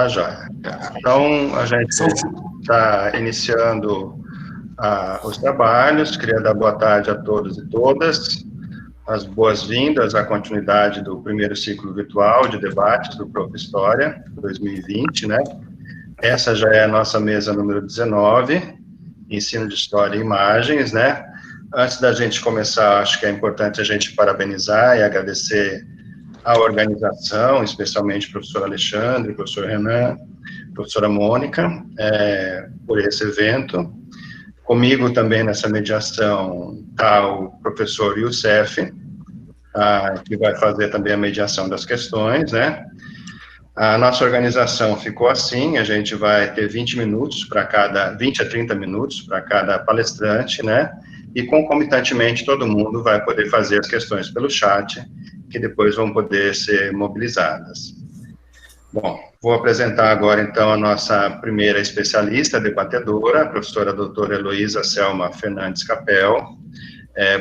joia. Então, a gente está iniciando os trabalhos. Queria dar boa tarde a todos e todas, as boas-vindas à continuidade do primeiro ciclo virtual de debates do Prof. História 2020, né? Essa já é a nossa mesa número 19, Ensino de História e Imagens, né? Antes da gente começar, acho que é importante a gente parabenizar e agradecer a organização, especialmente o professor Alexandre, o professor Renan, a professora Mônica, por esse evento. Comigo também nessa mediação está o professor Youssef, que vai fazer também a mediação das questões, né? A nossa organização ficou assim, a gente vai ter 20 a 30 minutos para cada palestrante, né? E concomitantemente todo mundo vai poder fazer as questões pelo chat, que depois vão poder ser mobilizadas. Bom, vou apresentar agora, então, a nossa primeira especialista, debatedora, a professora doutora Heloísa Selma Fernandes Capel,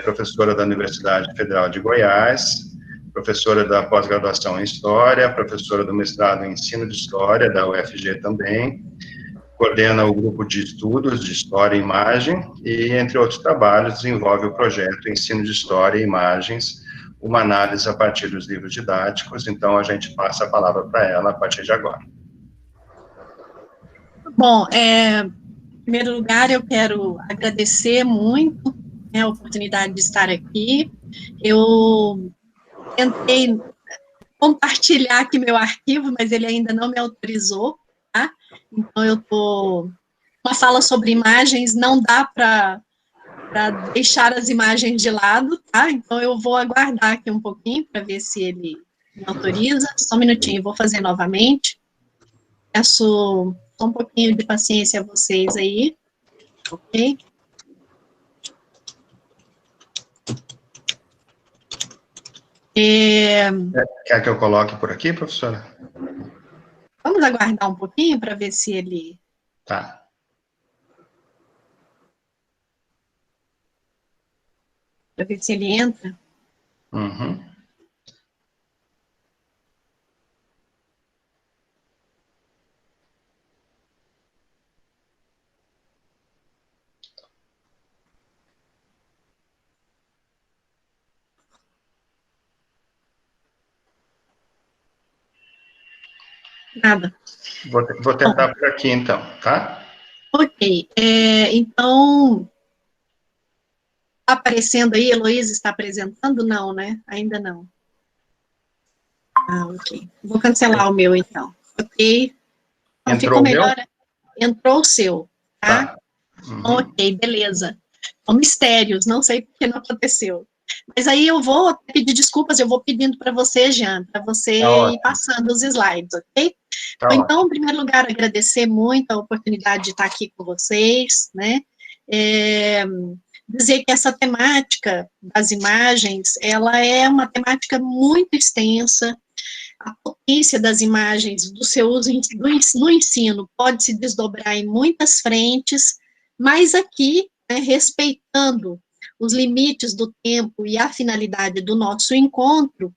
professora da Universidade Federal de Goiás, professora da pós-graduação em História, professora do mestrado em Ensino de História, da UFG também, coordena o grupo de estudos de História e Imagem, e, entre outros trabalhos, desenvolve o projeto Ensino de História e Imagens, uma análise a partir dos livros didáticos. Então, a gente passa a palavra para ela a partir de agora. Bom, em primeiro lugar, eu quero agradecer muito a oportunidade de estar aqui. Eu tentei compartilhar aqui meu arquivo, mas ele ainda não me autorizou, tá? Então, eu estou... Uma fala sobre imagens, não dá para deixar as imagens de lado, tá? Então, eu vou aguardar aqui um pouquinho para ver se ele me autoriza. Só um minutinho, vou fazer novamente. Peço só um pouquinho de paciência a vocês aí, ok? Quer que eu coloque por aqui, professora? Vamos aguardar um pouquinho para ver se ele... Tá. Para ver se ele entra. Uhum. Nada. Vou tentar por aqui, então, tá? Ok. Então, está aparecendo aí, Heloísa está apresentando? Não, né? Ainda não. Ok. Vou cancelar o meu, então. Ok. Então, Entrou ficou o meu? melhor. Entrou o seu, tá? Tá. Uhum. Ok, beleza. São mistérios, não sei por que não aconteceu. Mas aí eu vou pedir desculpas, eu vou pedindo para você, Jean, para você ir passando os slides, ok? Tá então, em primeiro lugar, agradecer muito a oportunidade de estar aqui com vocês, né? Dizer que essa temática das imagens, ela é uma temática muito extensa. A potência das imagens do seu uso no ensino pode se desdobrar em muitas frentes, mas aqui, né, respeitando os limites do tempo e a finalidade do nosso encontro,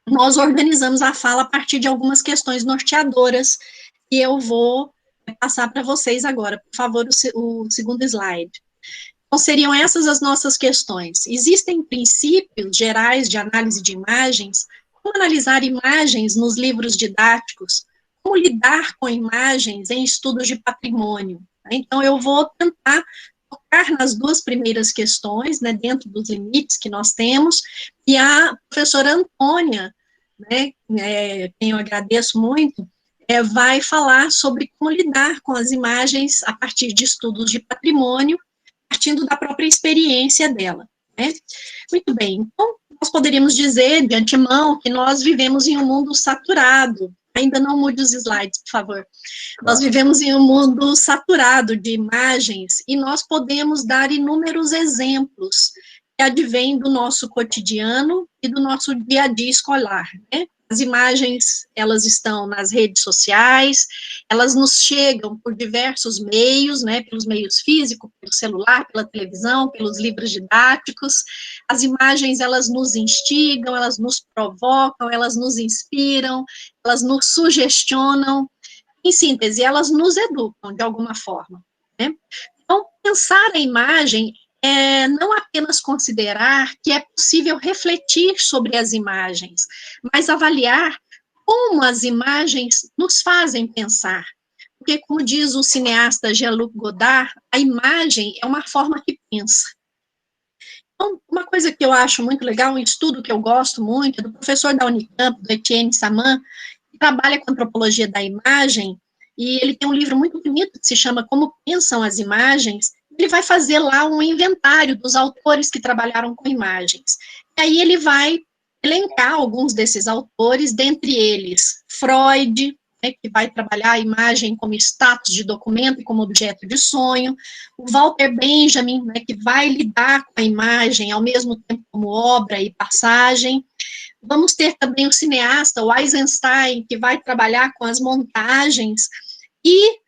nós organizamos a fala a partir de algumas questões norteadoras, e eu vou passar para vocês agora. Por favor, o segundo slide. Então, seriam essas as nossas questões. Existem princípios gerais de análise de imagens? Como analisar imagens nos livros didáticos? Como lidar com imagens em estudos de patrimônio? Então, eu vou tentar focar nas duas primeiras questões, né, dentro dos limites que nós temos, e a professora Antônia, né, quem eu agradeço muito, vai falar sobre como lidar com as imagens a partir de estudos de patrimônio, partindo da própria experiência dela, né? Muito bem, então, nós poderíamos dizer, de antemão, que nós vivemos em um mundo saturado. Ainda não mude os slides, por favor. Nós vivemos em um mundo saturado de imagens e nós podemos dar inúmeros exemplos que advêm do nosso cotidiano e do nosso dia a dia escolar, né? As imagens, elas estão nas redes sociais, elas nos chegam por diversos meios, né, pelos meios físicos, pelo celular, pela televisão, pelos livros didáticos. As imagens, elas nos instigam, elas nos provocam, elas nos inspiram, elas nos sugestionam. Em síntese, elas nos educam de alguma forma, né? Então, pensar a imagem é não apenas considerar que é possível refletir sobre as imagens, mas avaliar como as imagens nos fazem pensar. Porque, como diz o cineasta Jean-Luc Godard, a imagem é uma forma que pensa. Então, uma coisa que eu acho muito legal, um estudo que eu gosto muito, é do professor da Unicamp, do Etienne Saman, que trabalha com antropologia da imagem, e ele tem um livro muito bonito que se chama Como Pensam as Imagens. Ele vai fazer lá um inventário dos autores que trabalharam com imagens. E aí ele vai elencar alguns desses autores, dentre eles Freud, né, que vai trabalhar a imagem como status de documento e como objeto de sonho, o Walter Benjamin, né, que vai lidar com a imagem ao mesmo tempo como obra e passagem. Vamos ter também o cineasta, o Eisenstein, que vai trabalhar com as montagens, e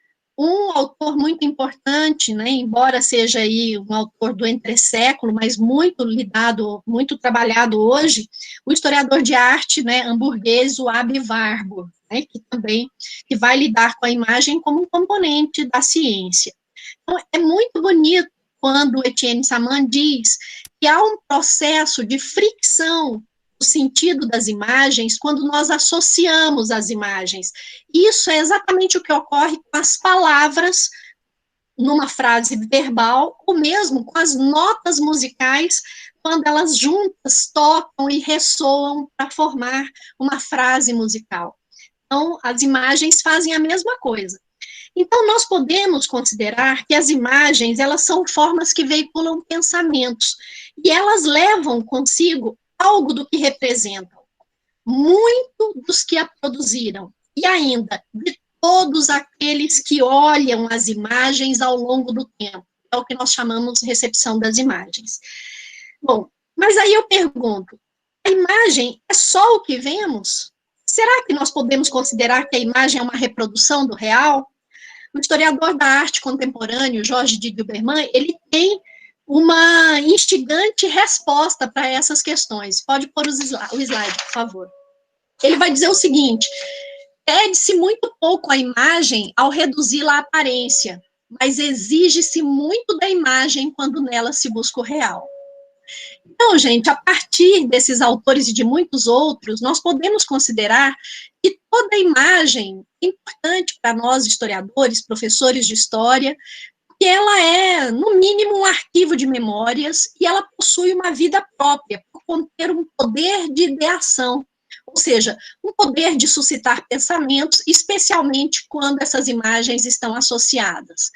um autor muito importante, né, embora seja aí um autor do entreséculo, mas muito lidado, muito trabalhado hoje, o historiador de arte, né, hamburguês, o Aby Warburg, né, que vai lidar com a imagem como um componente da ciência. Então, é muito bonito quando Etienne Saman diz que há um processo de fricção do sentido das imagens quando nós associamos as imagens. Isso é exatamente o que ocorre com as palavras numa frase verbal, ou mesmo com as notas musicais, quando elas juntas tocam e ressoam para formar uma frase musical. Então, as imagens fazem a mesma coisa. Então, nós podemos considerar que as imagens, elas são formas que veiculam pensamentos, e elas levam consigo algo do que representam, muito dos que a produziram, e ainda de todos aqueles que olham as imagens ao longo do tempo, é o que nós chamamos de recepção das imagens. Bom, mas aí eu pergunto, a imagem é só o que vemos? Será que nós podemos considerar que a imagem é uma reprodução do real? O historiador da arte contemporâneo, Jorge de Guilberman, ele tem uma instigante resposta para essas questões. Pode pôr o slide, por favor. Ele vai dizer o seguinte: pede-se muito pouco a imagem ao reduzi-la à aparência, mas exige-se muito da imagem quando nela se busca o real. Então, gente, a partir desses autores e de muitos outros, nós podemos considerar que toda imagem é importante para nós, historiadores, professores de história, que ela é, no mínimo, um arquivo de memórias e ela possui uma vida própria, por conter um poder de ideação, ou seja, um poder de suscitar pensamentos, especialmente quando essas imagens estão associadas.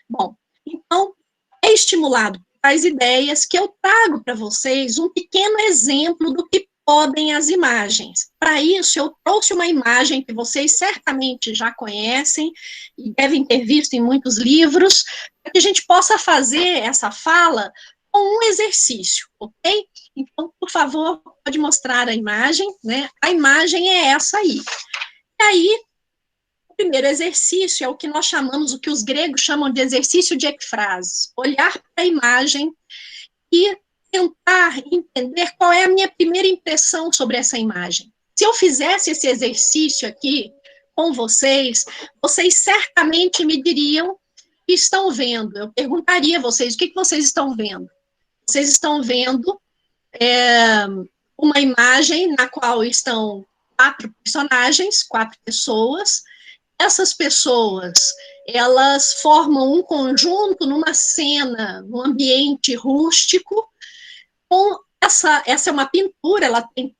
Bom, então, é estimulado as ideias que eu trago para vocês um pequeno exemplo do que podem as imagens. Para isso, eu trouxe uma imagem que vocês certamente já conhecem e devem ter visto em muitos livros, para que a gente possa fazer essa fala com um exercício, ok? Então, por favor, pode mostrar a imagem, né? A imagem é essa aí. E aí, o primeiro exercício é o que nós chamamos, o que os gregos chamam de exercício de ekfrases. Olhar para a imagem e tentar entender qual é a minha primeira impressão sobre essa imagem. Se eu fizesse esse exercício aqui com vocês, vocês certamente me diriam que estão vendo. Eu perguntaria a vocês, o que vocês estão vendo? Vocês estão vendo uma imagem na qual estão 4 personagens, 4 pessoas. Essas pessoas, elas formam um conjunto numa cena, num ambiente rústico. Essa é uma pintura, ela tem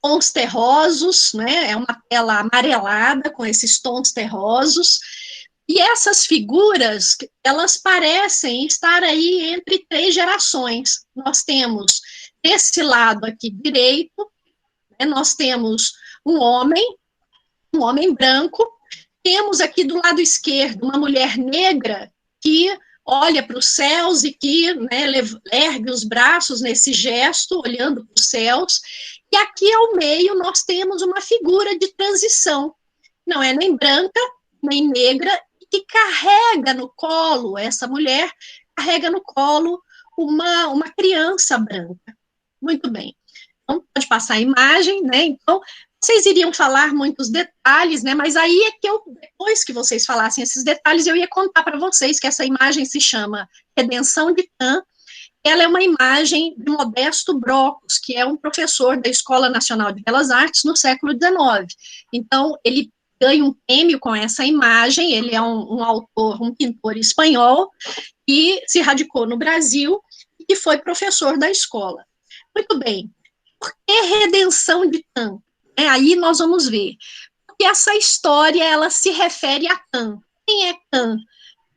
tons terrosos, né? É uma tela amarelada com esses tons terrosos, e essas figuras, elas parecem estar aí entre 3 gerações. Nós temos, desse lado aqui direito, né, nós temos um homem branco, temos aqui do lado esquerdo uma mulher negra que olha para os céus e que, né, ergue os braços nesse gesto, olhando para os céus, e aqui ao meio nós temos uma figura de transição, não é nem branca, nem negra, que carrega no colo, essa mulher carrega no colo uma criança branca. Muito bem. Então, pode passar a imagem, né? Então, Vocês iriam falar muitos detalhes, né? Mas aí é que depois que vocês falassem esses detalhes, eu ia contar para vocês que essa imagem se chama Redenção de Cã. Ela é uma imagem de Modesto Brocos, que é um professor da Escola Nacional de Belas Artes no século XIX. Então, ele ganha um prêmio com essa imagem, ele é um autor, um pintor espanhol, que se radicou no Brasil e que foi professor da escola. Muito bem, por que Redenção de Cã? Aí nós vamos ver. Porque essa história, ela se refere a Cã. Quem é Cã?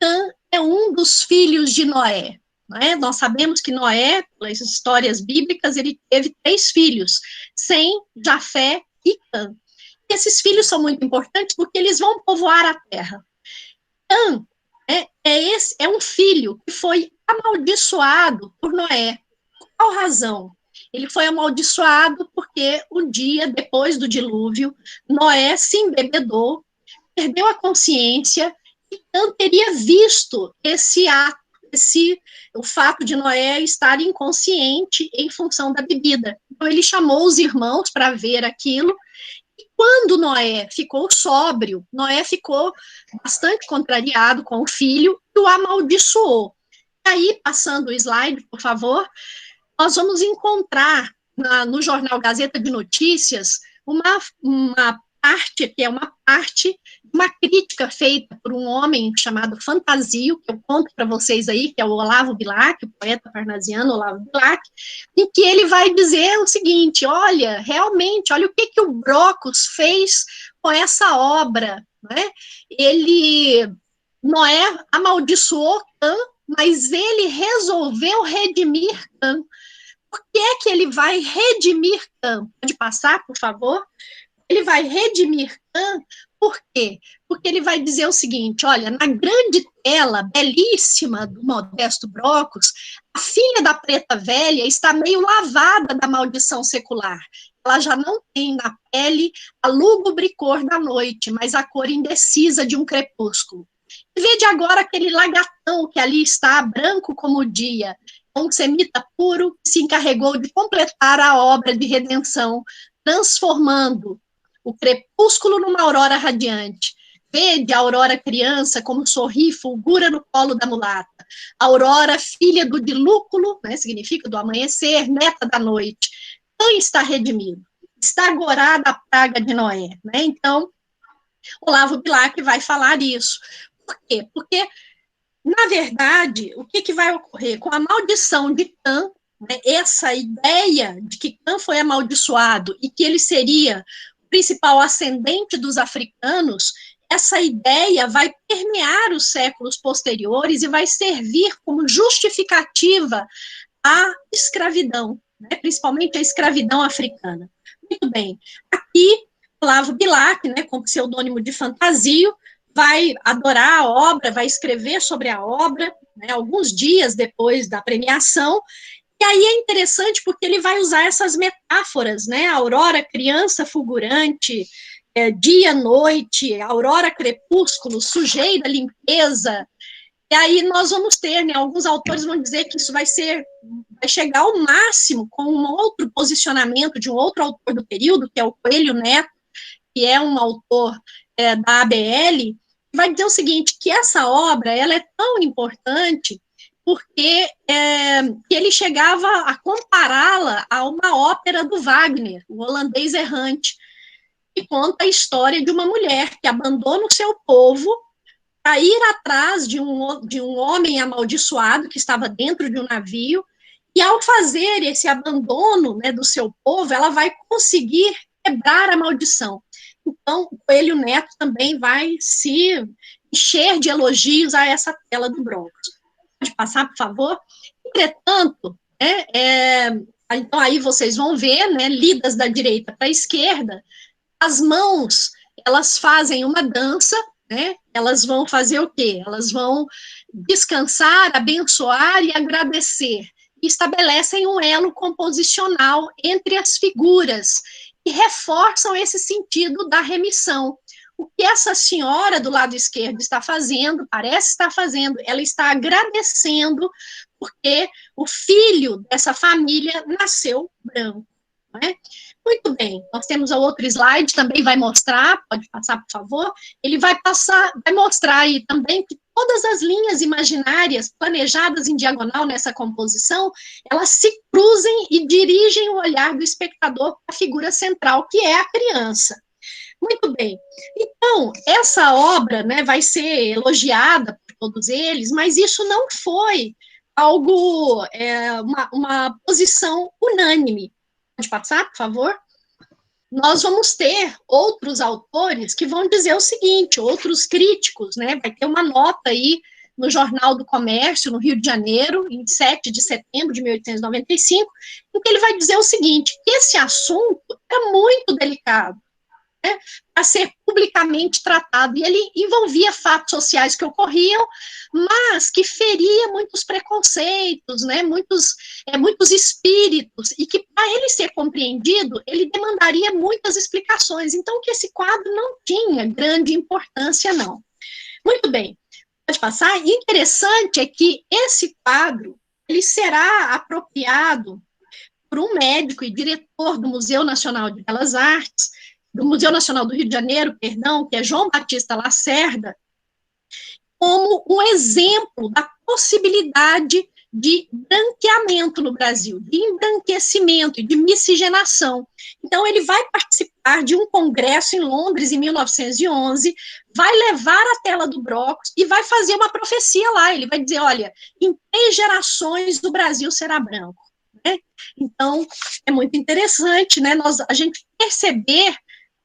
Cã é um dos filhos de Noé. Né? Nós sabemos que Noé, pelas histórias bíblicas, ele teve 3 filhos, Sem, Jafé e Cã. Esses filhos são muito importantes porque eles vão povoar a terra. Cã é um filho que foi amaldiçoado por Noé. Por qual razão? Ele foi amaldiçoado porque um dia depois do dilúvio, Noé se embebedou, perdeu a consciência e não teria visto esse ato, o fato de Noé estar inconsciente em função da bebida. Então ele chamou os irmãos para ver aquilo. E quando Noé ficou sóbrio, Noé ficou bastante contrariado com o filho e o amaldiçoou. Aí, passando o slide, por favor, nós vamos encontrar no jornal Gazeta de Notícias uma parte, que é uma parte, uma crítica feita por um homem chamado Fantasio, que eu conto para vocês aí, que é o Olavo Bilac, o poeta parnasiano Olavo Bilac, em que ele vai dizer o seguinte: olha, realmente, olha o que o Brocos fez com essa obra, né? Noé amaldiçoou Cã, mas ele resolveu redimir Cã. Por que é que ele vai redimir Cã? Pode passar, por favor? Ele vai redimir Cã, por quê? Porque ele vai dizer o seguinte: olha, na grande tela belíssima do Modesto Brocos, a filha da preta velha está meio lavada da maldição secular. Ela já não tem na pele a lúgubre cor da noite, mas a cor indecisa de um crepúsculo. E vede agora aquele lagartão que ali está, branco como o dia, um semita puro que se encarregou de completar a obra de redenção, transformando o crepúsculo numa aurora radiante. Vede a aurora criança como sorri, fulgura no colo da mulata. A aurora, filha do dilúculo, né, significa do amanhecer, neta da noite. Quem está redimido? Está agorada a praga de Noé. Né? Então, Olavo Bilac vai falar isso. Por quê? Porque, na verdade, o que vai ocorrer? Com a maldição de Cã, né, essa ideia de que Cã foi amaldiçoado e que ele seria o principal ascendente dos africanos, essa ideia vai permear os séculos posteriores e vai servir como justificativa à escravidão, né, principalmente a escravidão africana. Muito bem, aqui, Olavo Bilac, né, com pseudônimo de Fantasio, vai adorar a obra, vai escrever sobre a obra, né, alguns dias depois da premiação, e aí é interessante porque ele vai usar essas metáforas, né, aurora, criança fulgurante, dia, noite, aurora, crepúsculo, sujeira, limpeza, e aí nós vamos ter, né, alguns autores vão dizer que isso vai chegar ao máximo com um outro posicionamento de um outro autor do período, que é o Coelho Neto, que é um autor da ABL, vai dizer o seguinte, que essa obra ela é tão importante porque ele chegava a compará-la a uma ópera do Wagner, o Holandês Errante, que conta a história de uma mulher que abandona o seu povo para ir atrás de um homem amaldiçoado que estava dentro de um navio, e ao fazer esse abandono, né, do seu povo, ela vai conseguir quebrar a maldição. Então, o Coelho Neto também vai se encher de elogios a essa tela do Brocos. Pode passar, por favor? Entretanto, então aí vocês vão ver, né, lidas da direita para a esquerda, as mãos, elas fazem uma dança, né, elas vão fazer o quê? Elas vão descansar, abençoar e agradecer, e estabelecem um elo composicional entre as figuras, e reforçam esse sentido da remissão. O que essa senhora do lado esquerdo está fazendo, parece estar fazendo, ela está agradecendo porque o filho dessa família nasceu branco. Não é? Muito bem, nós temos o outro slide, também vai mostrar, pode passar, por favor, ele vai mostrar aí também que todas as linhas imaginárias planejadas em diagonal nessa composição, elas se cruzem e dirigem o olhar do espectador para a figura central, que é a criança. Muito bem, então, essa obra, né, vai ser elogiada por todos eles, mas isso não foi algo, uma posição unânime. Pode passar, por favor? Nós vamos ter outros autores que vão dizer o seguinte, outros críticos, né? Vai ter uma nota aí no Jornal do Comércio, no Rio de Janeiro, em 7 de setembro de 1895, em que ele vai dizer o seguinte, que esse assunto é muito delicado, né, a ser publicamente tratado, e ele envolvia fatos sociais que ocorriam, mas que feria muitos preconceitos, né, muitos espíritos, e que, para ele ser compreendido, ele demandaria muitas explicações, então que esse quadro não tinha grande importância, não. Muito bem, pode passar? E interessante é que esse quadro, ele será apropriado por um médico e diretor do Museu Nacional de Belas Artes, do Museu Nacional do Rio de Janeiro, perdão, que é João Batista Lacerda, como um exemplo da possibilidade de branqueamento no Brasil, de embranquecimento e de miscigenação. Então, ele vai participar de um congresso em Londres, em 1911, vai levar a tela do Brocos e vai fazer uma profecia lá. Ele vai dizer, olha, em 3 gerações o Brasil será branco. Né? Então, é muito interessante, né, a gente perceber,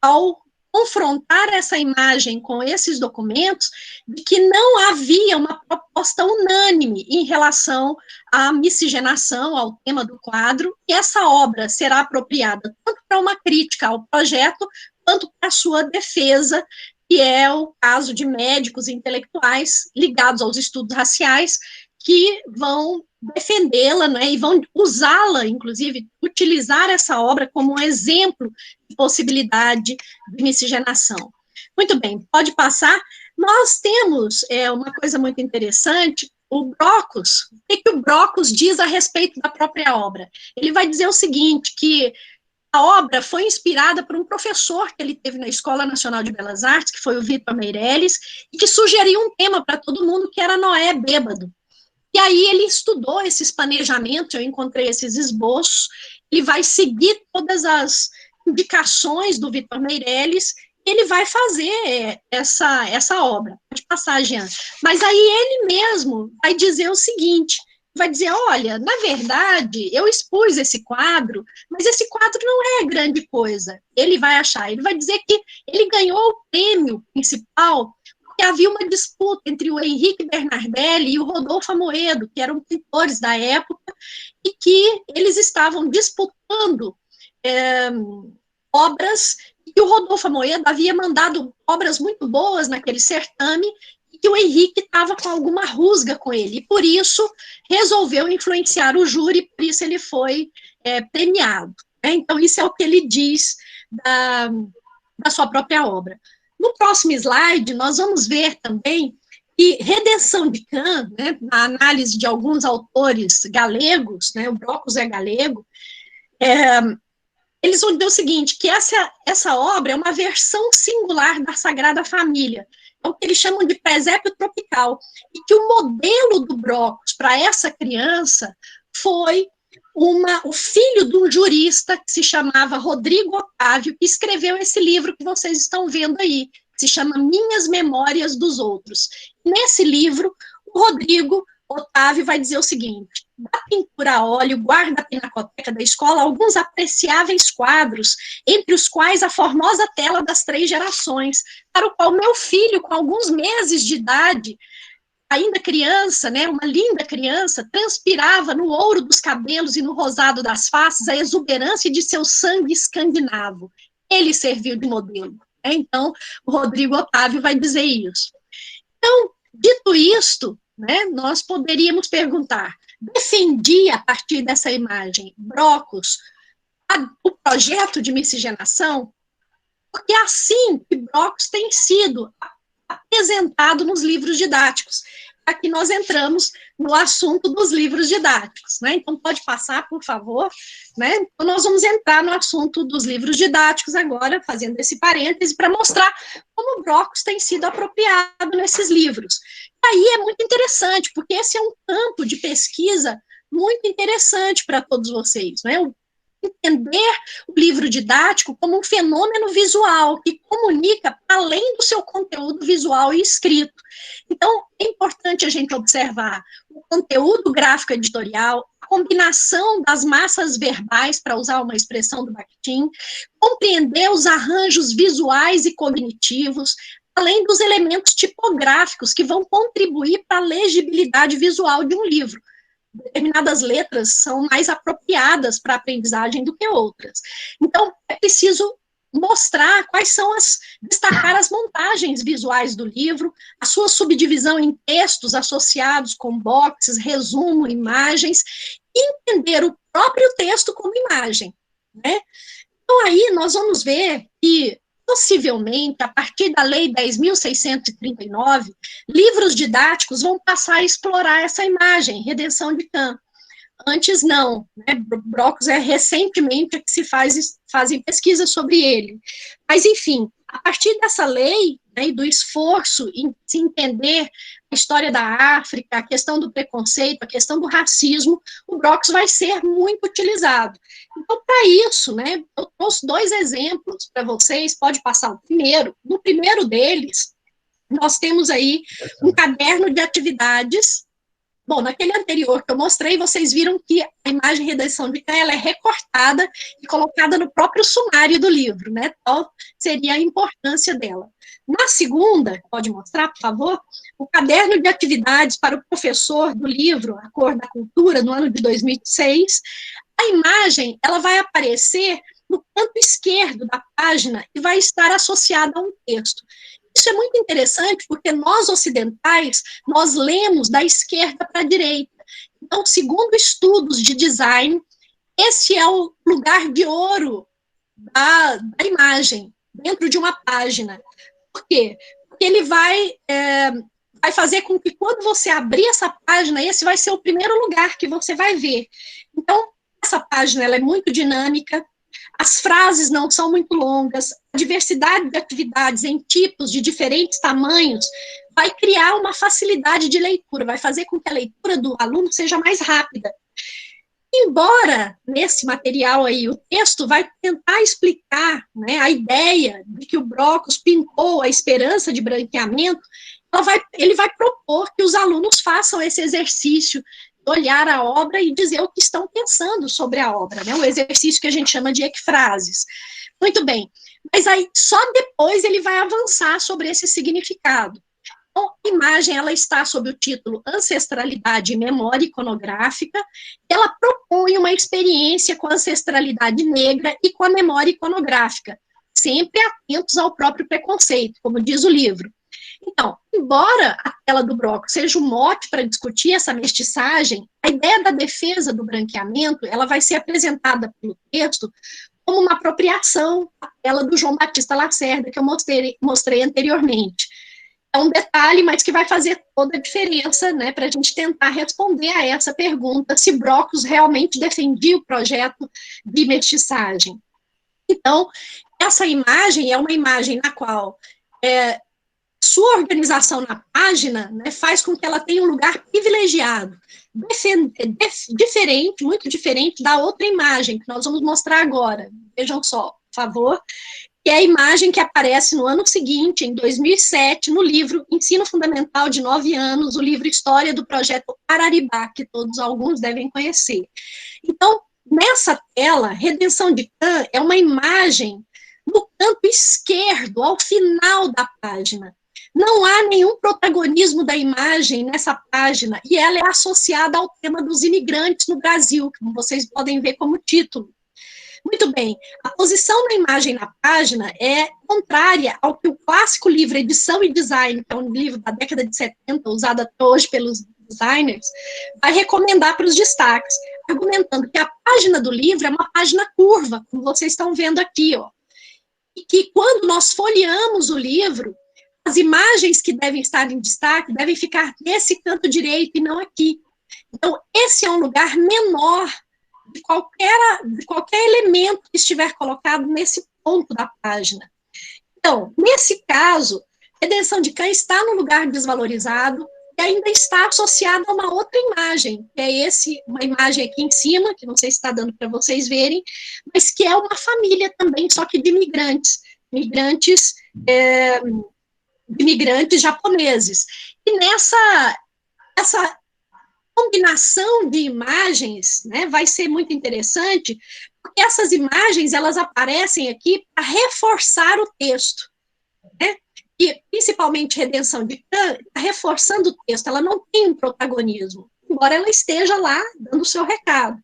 ao confrontar essa imagem com esses documentos, de que não havia uma proposta unânime em relação à miscigenação, ao tema do quadro, e essa obra será apropriada tanto para uma crítica ao projeto, quanto para a sua defesa, que é o caso de médicos e intelectuais ligados aos estudos raciais, que vão defendê-la, né, e vão usá-la, inclusive, utilizar essa obra como um exemplo de possibilidade de miscigenação. Muito bem, pode passar. Nós temos uma coisa muito interessante, o Brocos, o que o Brocos diz a respeito da própria obra? Ele vai dizer o seguinte, que a obra foi inspirada por um professor que ele teve na Escola Nacional de Belas Artes, que foi o Vitor Meirelles, e que sugeriu um tema para todo mundo, que era Noé bêbado. E aí ele estudou esses planejamentos, eu encontrei esses esboços, ele vai seguir todas as indicações do Vitor Meirelles, e ele vai fazer essa obra. Pode passar, Jean. Mas aí ele mesmo vai dizer o seguinte, vai dizer, olha, na verdade, eu expus esse quadro, mas esse quadro não é grande coisa. Ele vai dizer que ele ganhou o prêmio principal que havia uma disputa entre o Henrique Bernardelli e o Rodolfo Amoedo, que eram pintores da época, e que eles estavam disputando obras, e que o Rodolfo Amoedo havia mandado obras muito boas naquele certame, e que o Henrique estava com alguma rusga com ele, e por isso resolveu influenciar o júri, por isso ele foi premiado. Então, isso é o que ele diz da sua própria obra. No próximo slide, nós vamos ver também que Redenção de Cã, né, na análise de alguns autores galegos, né, o Brocos é galego, eles vão dizer o seguinte, que essa obra é uma versão singular da Sagrada Família, é o que eles chamam de presépio tropical, e que o modelo do Brocos para essa criança foi o filho de um jurista que se chamava Rodrigo Otávio, que escreveu esse livro que vocês estão vendo aí, que se chama Minhas Memórias dos Outros. Nesse livro, o Rodrigo Otávio vai dizer o seguinte, da pintura a óleo guarda a pinacoteca da escola alguns apreciáveis quadros, entre os quais a formosa tela das 3 gerações, para o qual meu filho, com alguns meses de idade, ainda criança, né, uma linda criança, transpirava no ouro dos cabelos e no rosado das faces a exuberância de seu sangue escandinavo. Ele serviu de modelo. Então, o Rodrigo Otávio vai dizer isso. Então, dito isto, né, nós poderíamos perguntar, defendia a partir dessa imagem Brocos o projeto de miscigenação? Porque é assim que Brocos tem sido apresentado nos livros didáticos. aqui nós entramos no assunto dos livros didáticos, né? Então, pode passar, por favor, né? Então, nós vamos entrar no assunto dos livros didáticos agora, fazendo esse parêntese, para mostrar como o Brockes tem sido apropriado nesses livros. E aí é muito interessante, porque esse é um campo de pesquisa muito interessante para todos vocês, né? Entender o livro didático como um fenômeno visual que comunica além do seu conteúdo visual e escrito. Então, é importante a gente observar o conteúdo gráfico editorial, a combinação das massas verbais, para usar uma expressão do Bakhtin, compreender os arranjos visuais e cognitivos, além dos elementos tipográficos que vão contribuir para a legibilidade visual de um livro. Determinadas letras são mais apropriadas para a aprendizagem do que outras. Então, é preciso mostrar destacar as montagens visuais do livro, a sua subdivisão em textos associados com boxes, resumo, imagens, e entender o próprio texto como imagem, né? Então, aí nós vamos ver que, possivelmente, a partir da Lei 10.639, livros didáticos vão passar a explorar essa imagem, redenção de Kant. Antes não, né? Brockes é recentemente que se fazem pesquisas sobre ele. Mas, enfim, a partir dessa lei, né, e do esforço em se entender a história da África, a questão do preconceito, a questão do racismo, o Brockes vai ser muito utilizado. Então, para isso, né, eu trouxe 2 exemplos para vocês, pode passar o primeiro. No primeiro deles, nós temos aí um caderno de atividades. Bom, naquele anterior que eu mostrei, vocês viram que a imagem redenção de Kant, ela é recortada e colocada no próprio sumário do livro, né? Qual seria a importância dela. Na segunda, pode mostrar, por favor, o caderno de atividades para o professor do livro A Cor da Cultura, no ano de 2006, a imagem, ela vai aparecer no canto esquerdo da página e vai estar associada a um texto. Isso é muito interessante, porque nós ocidentais, nós lemos da esquerda para a direita. Então, segundo estudos de design, esse é o lugar de ouro da imagem, dentro de uma página. Por quê? Porque ele vai fazer com que, quando você abrir essa página, esse vai ser o primeiro lugar que você vai ver. Então, essa página ela é muito dinâmica, as frases não são muito longas, a diversidade de atividades em tipos de diferentes tamanhos vai criar uma facilidade de leitura, vai fazer com que a leitura do aluno seja mais rápida. Embora, nesse material aí, o texto vai tentar explicar, né, a ideia de que o Brockes pintou a esperança de branqueamento, ele vai propor que os alunos façam esse exercício, olhar a obra e dizer o que estão pensando sobre a obra, né? Um exercício que a gente chama de ekphrases. Muito bem, mas aí só depois ele vai avançar sobre esse significado. Então, a imagem, ela está sob o título Ancestralidade e Memória Iconográfica, ela propõe uma experiência com a ancestralidade negra e com a memória iconográfica, sempre atentos ao próprio preconceito, como diz o livro. Então, embora a tela do Brockes seja um mote para discutir essa mestiçagem, a ideia da defesa do branqueamento, ela vai ser apresentada pelo texto como uma apropriação à tela do João Batista Lacerda, que eu mostrei anteriormente. É um detalhe, mas que vai fazer toda a diferença, né, para a gente tentar responder a essa pergunta, se Brockes realmente defendia o projeto de mestiçagem. Então, essa imagem é uma imagem na qual sua organização na página, né, faz com que ela tenha um lugar privilegiado, diferente, muito diferente da outra imagem que nós vamos mostrar agora. Vejam só, por favor, que é a imagem que aparece no ano seguinte, em 2007, no livro Ensino Fundamental de 9 anos, o livro História do Projeto Araribá, que alguns devem conhecer. Então, nessa tela, Redenção de Kant é uma imagem no canto esquerdo, ao final da página. Não há nenhum protagonismo da imagem nessa página, e ela é associada ao tema dos imigrantes no Brasil, como vocês podem ver como título. Muito bem, a posição da imagem na página é contrária ao que o clássico livro Edição e Design, que é um livro da década de 70, usado até hoje pelos designers, vai recomendar para os destaques, argumentando que a página do livro é uma página curva, como vocês estão vendo aqui, ó, e que quando nós folheamos o livro, as imagens que devem estar em destaque devem ficar nesse canto direito e não aqui. Então, esse é um lugar menor de qualquer elemento que estiver colocado nesse ponto da página. Então, nesse caso, redenção de Cã está no lugar desvalorizado e ainda está associada a uma outra imagem, que é uma imagem aqui em cima, que não sei se está dando para vocês verem, mas que é uma família também, só que de imigrantes japoneses. E essa combinação de imagens, né, vai ser muito interessante, porque essas imagens, elas aparecem aqui para reforçar o texto, né? E, principalmente, Redenção de Cã, reforçando o texto, ela não tem um protagonismo, embora ela esteja lá dando o seu recado.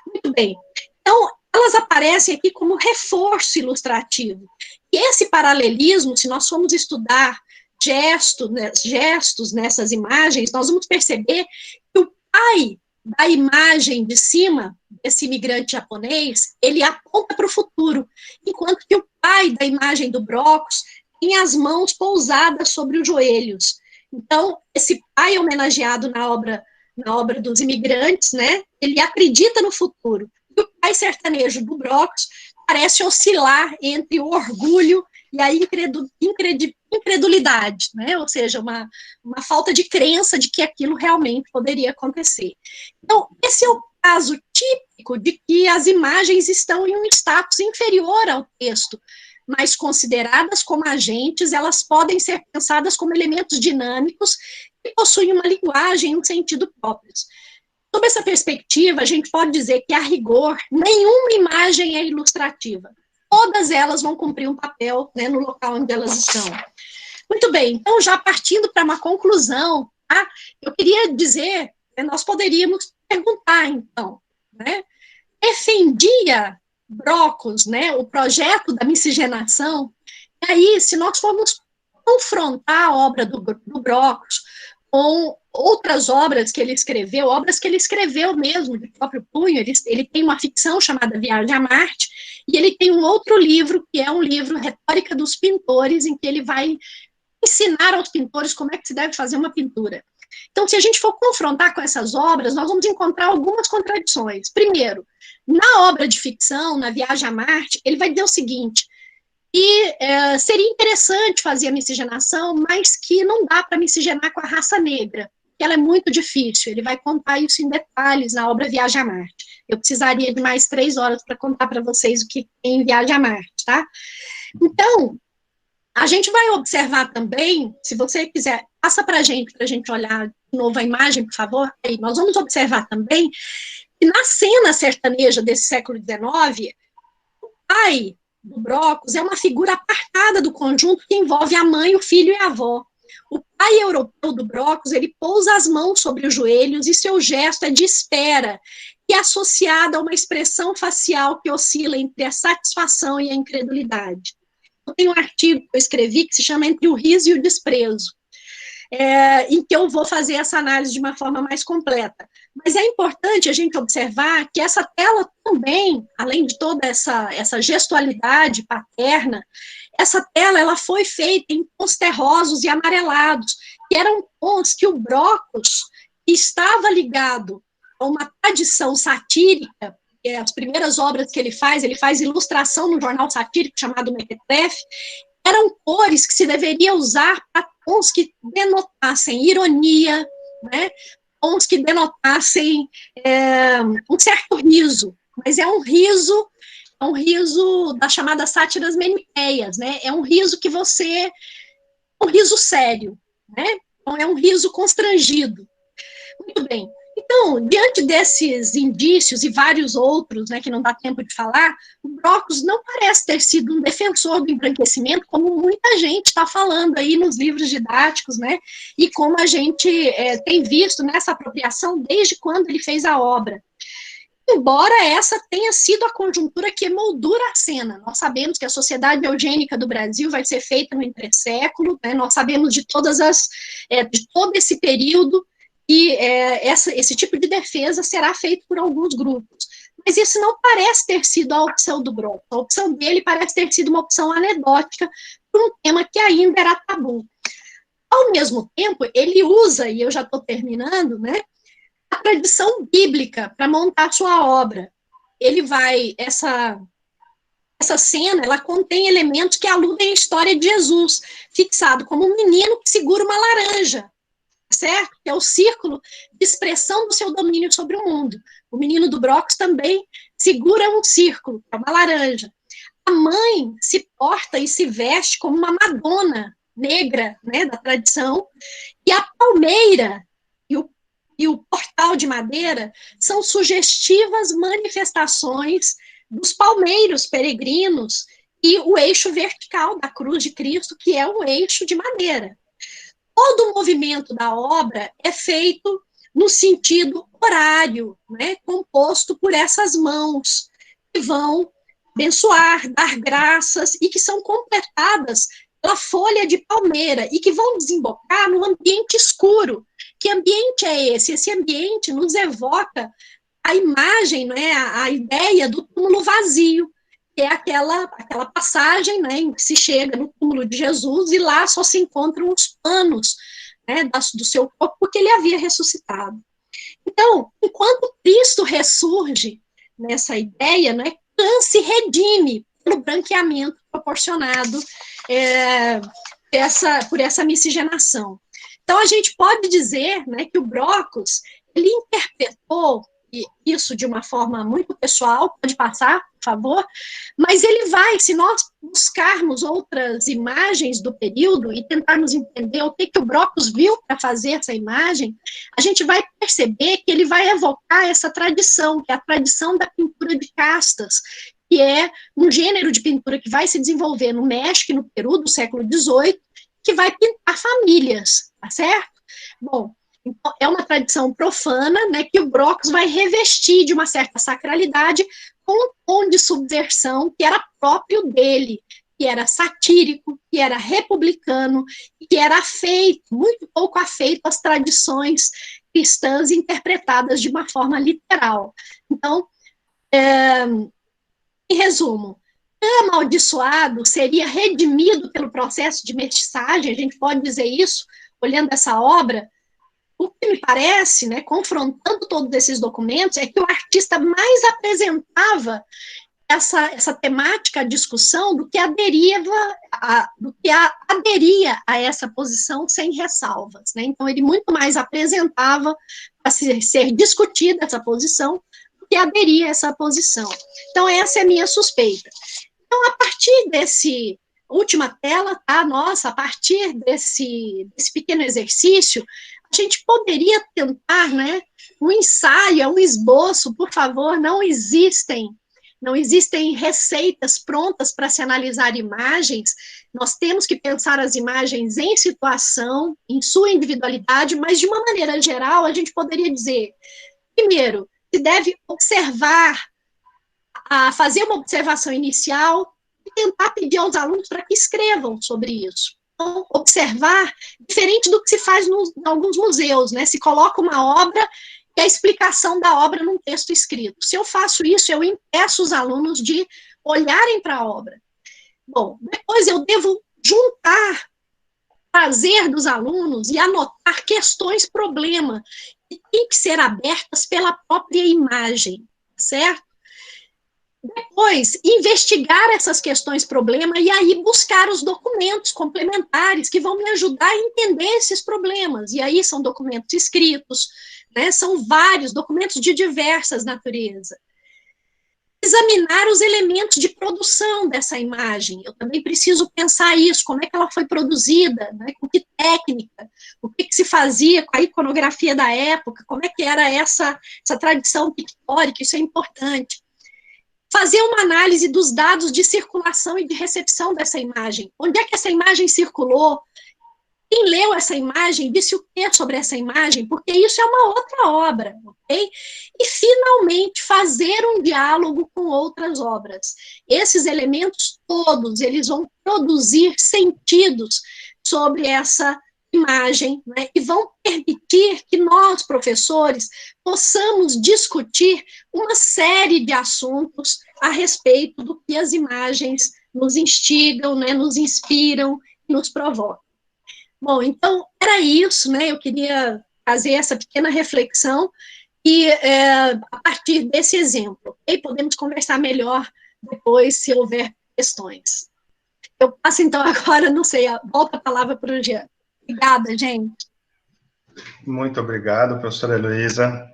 Muito bem. Então, elas aparecem aqui como reforço ilustrativo. E esse paralelismo, se nós formos estudar gestos nessas imagens, nós vamos perceber que o pai da imagem de cima, esse imigrante japonês, ele aponta para o futuro, enquanto que o pai da imagem do Brocos tem as mãos pousadas sobre os joelhos. Então, esse pai homenageado na obra dos imigrantes, né, ele acredita no futuro. E o pai sertanejo do Brocos parece oscilar entre o orgulho e a incredulidade, né? Ou seja, uma falta de crença de que aquilo realmente poderia acontecer. Então, esse é o caso típico de que as imagens estão em um status inferior ao texto, mas consideradas como agentes, elas podem ser pensadas como elementos dinâmicos que possuem uma linguagem e um sentido próprios. Sob essa perspectiva, a gente pode dizer que, a rigor, nenhuma imagem é ilustrativa. Todas elas vão cumprir um papel, né, no local onde elas estão. Muito bem, então, já partindo para uma conclusão, tá? Eu queria dizer, nós poderíamos perguntar, então, né, defendia Brocos, né, o projeto da miscigenação? E aí, se nós formos confrontar a obra do Brocos com outras obras que ele escreveu mesmo, de próprio punho, ele tem uma ficção chamada Viagem a Marte, e ele tem um outro livro, que é um livro, Retórica dos Pintores, em que ele vai ensinar aos pintores como é que se deve fazer uma pintura. Então, se a gente for confrontar com essas obras, nós vamos encontrar algumas contradições. Primeiro, na obra de ficção, na Viagem a Marte, ele vai dizer o seguinte, que seria interessante fazer a miscigenação, mas que não dá para miscigenar com a raça negra, que ela é muito difícil. Ele vai contar isso em detalhes na obra Viagem a Marte. Eu precisaria de mais 3 horas para contar para vocês o que tem em Viagem a Marte, tá? Então, a gente vai observar também, se você quiser, passa para a gente olhar de novo a imagem, por favor. Aí, nós vamos observar também que na cena sertaneja desse século XIX, o pai do Brocos é uma figura apartada do conjunto que envolve a mãe, o filho e a avó. O pai europeu do Brocos, ele pousa as mãos sobre os joelhos e seu gesto é de espera, e é associado a uma expressão facial que oscila entre a satisfação e a incredulidade. Eu tenho um artigo que eu escrevi que se chama Entre o Riso e o Desprezo, em que eu vou fazer essa análise de uma forma mais completa. Mas é importante a gente observar que essa tela também, além de toda essa gestualidade paterna, essa tela ela foi feita em tons terrosos e amarelados, que eram tons que o Brocos, que estava ligado a uma tradição satírica, que é as primeiras obras que ele faz ilustração no jornal satírico chamado Mequetrefe, eram cores que se deveria usar para tons que denotassem ironia, né? Tons que denotassem um certo riso, mas é um riso das chamadas sátiras menipeias, né? É um riso um riso sério, né? Então, é um riso constrangido. Muito bem. Então, diante desses indícios e vários outros, né, que não dá tempo de falar, o Brocos não parece ter sido um defensor do embranquecimento, como muita gente está falando aí nos livros didáticos, né, e como a gente tem visto nessa apropriação desde quando ele fez a obra. Embora essa tenha sido a conjuntura que emoldura a cena. Nós sabemos que a Sociedade Eugênica do Brasil vai ser feita no entreséculo, né, nós sabemos de todo esse período, e esse tipo de defesa será feito por alguns grupos. Mas isso não parece ter sido a opção do Brocos. A opção dele parece ter sido uma opção anedótica para um tema que ainda era tabu. ao mesmo tempo, ele usa, e eu já estou terminando, né, a tradição bíblica para montar sua obra. Ele vai, essa cena, ela contém elementos que aludem à história de Jesus, fixado como um menino que segura uma laranja, certo? Que é o círculo de expressão do seu domínio sobre o mundo. O menino do Brockes também segura um círculo, que é uma laranja. A mãe se porta e se veste como uma Madonna negra, né, da tradição, e a palmeira e o portal de madeira são sugestivas manifestações dos palmeiros peregrinos e o eixo vertical da cruz de Cristo, que é um eixo de madeira. Todo o movimento da obra é feito no sentido horário, né, composto por essas mãos que vão abençoar, dar graças e que são completadas pela folha de palmeira e que vão desembocar no ambiente escuro. Que ambiente é esse? Esse ambiente nos evoca a imagem, né, a ideia do túmulo vazio, que é aquela passagem, né, em que se chega no túmulo de Jesus e lá só se encontram os panos, né, do seu corpo, porque ele havia ressuscitado. Então, enquanto Cristo ressurge nessa ideia, né, se redime pelo branqueamento proporcionado por essa miscigenação. Então, a gente pode dizer, né, que o Brockes, ele interpretou isso de uma forma muito pessoal, pode passar, por favor, mas ele vai, se nós buscarmos outras imagens do período e tentarmos entender o que o Brockes viu para fazer essa imagem, a gente vai perceber que ele vai evocar essa tradição, que é a tradição da pintura de castas, que é um gênero de pintura que vai se desenvolver no México e no Peru do século XVIII, que vai pintar famílias, tá certo? Bom, então, é uma tradição profana, né, que o Brockes vai revestir de uma certa sacralidade com um tom de subversão que era próprio dele, que era satírico, que era republicano, que era afeito, muito pouco afeito às tradições cristãs interpretadas de uma forma literal. Então, em resumo, amaldiçoado seria redimido pelo processo de mestiçagem, a gente pode dizer isso, olhando essa obra. O que me parece, né, confrontando todos esses documentos, é que o artista mais apresentava essa temática à discussão do que aderia a essa posição sem ressalvas, né? Então, ele muito mais apresentava para ser discutida essa posição do que aderia a essa posição. Então, essa é a minha suspeita. Então, a partir desse última tela, tá? Nossa, a partir desse pequeno exercício, a gente poderia tentar, né, um ensaio, um esboço, por favor, não existem receitas prontas para se analisar imagens, nós temos que pensar as imagens em situação, em sua individualidade, mas de uma maneira geral, a gente poderia dizer, primeiro, se deve observar, fazer uma observação inicial e tentar pedir aos alunos para que escrevam sobre isso. Então, observar, diferente do que se faz em alguns museus, né? Se coloca uma obra e a explicação da obra num texto escrito. Se eu faço isso, eu impeço os alunos de olharem para a obra. Bom, depois eu devo juntar, trazer dos alunos e anotar questões-problema que têm que ser abertas pela própria imagem, certo? Depois, investigar essas questões-problema e aí buscar os documentos complementares que vão me ajudar a entender esses problemas. E aí são documentos escritos, né, são vários documentos de diversas naturezas. Examinar os elementos de produção dessa imagem. Eu também preciso pensar isso, como é que ela foi produzida, né, com que técnica, o que se fazia com a iconografia da época, como é que era essa tradição pictórica, isso é importante. Fazer uma análise dos dados de circulação e de recepção dessa imagem. Onde é que essa imagem circulou? Quem leu essa imagem disse o que sobre essa imagem? Porque isso é uma outra obra, ok? E, finalmente, fazer um diálogo com outras obras. Esses elementos todos, eles vão produzir sentidos sobre essa imagem, né, e vão permitir que nós, professores, possamos discutir uma série de assuntos a respeito do que as imagens nos instigam, né, nos inspiram e nos provocam. Bom, então, era isso, né? Eu queria fazer essa pequena reflexão e, a partir desse exemplo, e podemos conversar melhor depois, se houver questões. Eu passo, então, agora, não sei, volta a palavra para o Jean. Obrigada, gente. Muito obrigado, professora Heloísa.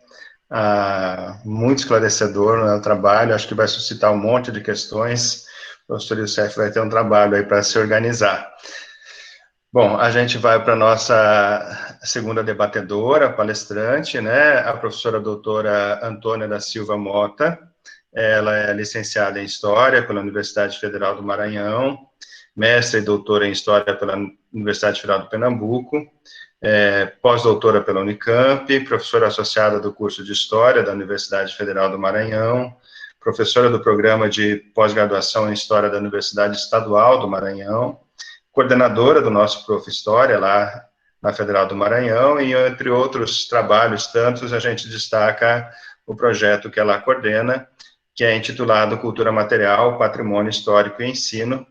Muito esclarecedor, né, o trabalho, acho que vai suscitar um monte de questões. O professor Youssef vai ter um trabalho aí para se organizar. Bom, a gente vai para a nossa segunda debatedora, palestrante, né, a professora doutora Antônia da Silva Mota. Ela é licenciada em História pela Universidade Federal do Maranhão, mestre e doutora em História pela Universidade Federal do Pernambuco, pós-doutora pela Unicamp, professora associada do curso de História da Universidade Federal do Maranhão, professora do programa de pós-graduação em História da Universidade Estadual do Maranhão, coordenadora do nosso Prof. História lá na Federal do Maranhão, e entre outros trabalhos tantos, a gente destaca o projeto que ela coordena, que é intitulado Cultura Material, Patrimônio Histórico e Ensino.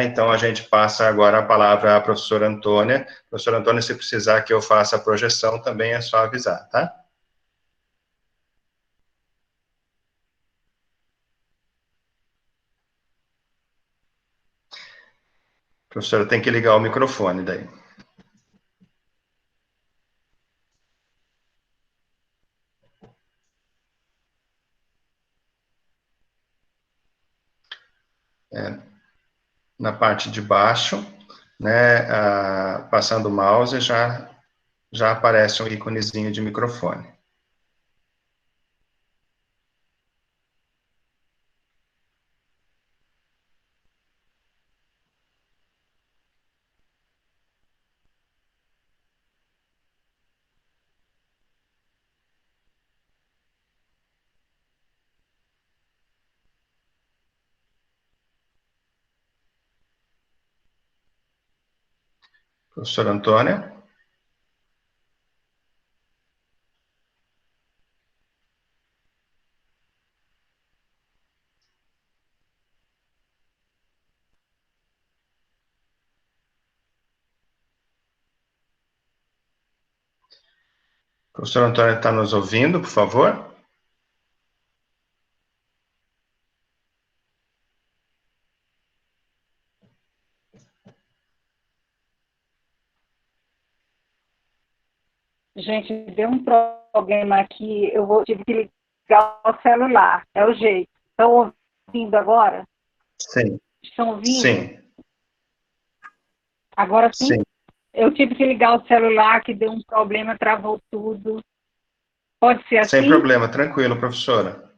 Então, a gente passa agora a palavra à professora Antônia. Professora Antônia, se precisar que eu faça a projeção, também é só avisar, tá? Professora, tem que ligar o microfone daí. Na parte de baixo, né, passando o mouse, já aparece um íconezinho de microfone. Professora Antônia? Professora Antônia, está nos ouvindo, por favor? Gente, deu um problema aqui, tive que ligar o celular, é o jeito. Estão ouvindo agora? Sim. Estão ouvindo? Sim. Agora sim? Sim. Eu tive que ligar o celular, que deu um problema, travou tudo. Pode ser assim? Sem problema, tranquilo, professora.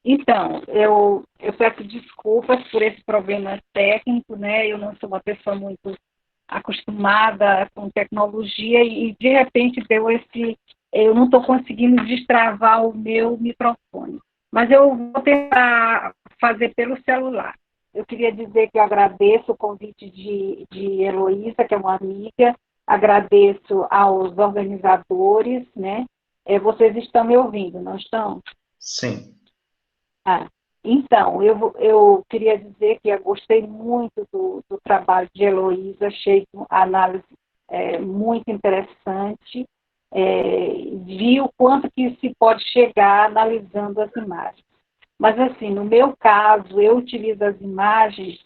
Então, eu peço desculpas por esse problema técnico, né? Eu não sou uma pessoa muito acostumada com tecnologia e de repente eu não estou conseguindo destravar o meu microfone. Mas eu vou tentar fazer pelo celular. Eu queria dizer que eu agradeço o convite de Heloísa, que é uma amiga, agradeço aos organizadores, né? Vocês estão me ouvindo, não estão? Sim. Então, eu queria dizer que eu gostei muito do trabalho de Heloísa, achei a análise muito interessante, vi o quanto que se pode chegar analisando as imagens. Mas, assim, no meu caso, eu utilizo as imagens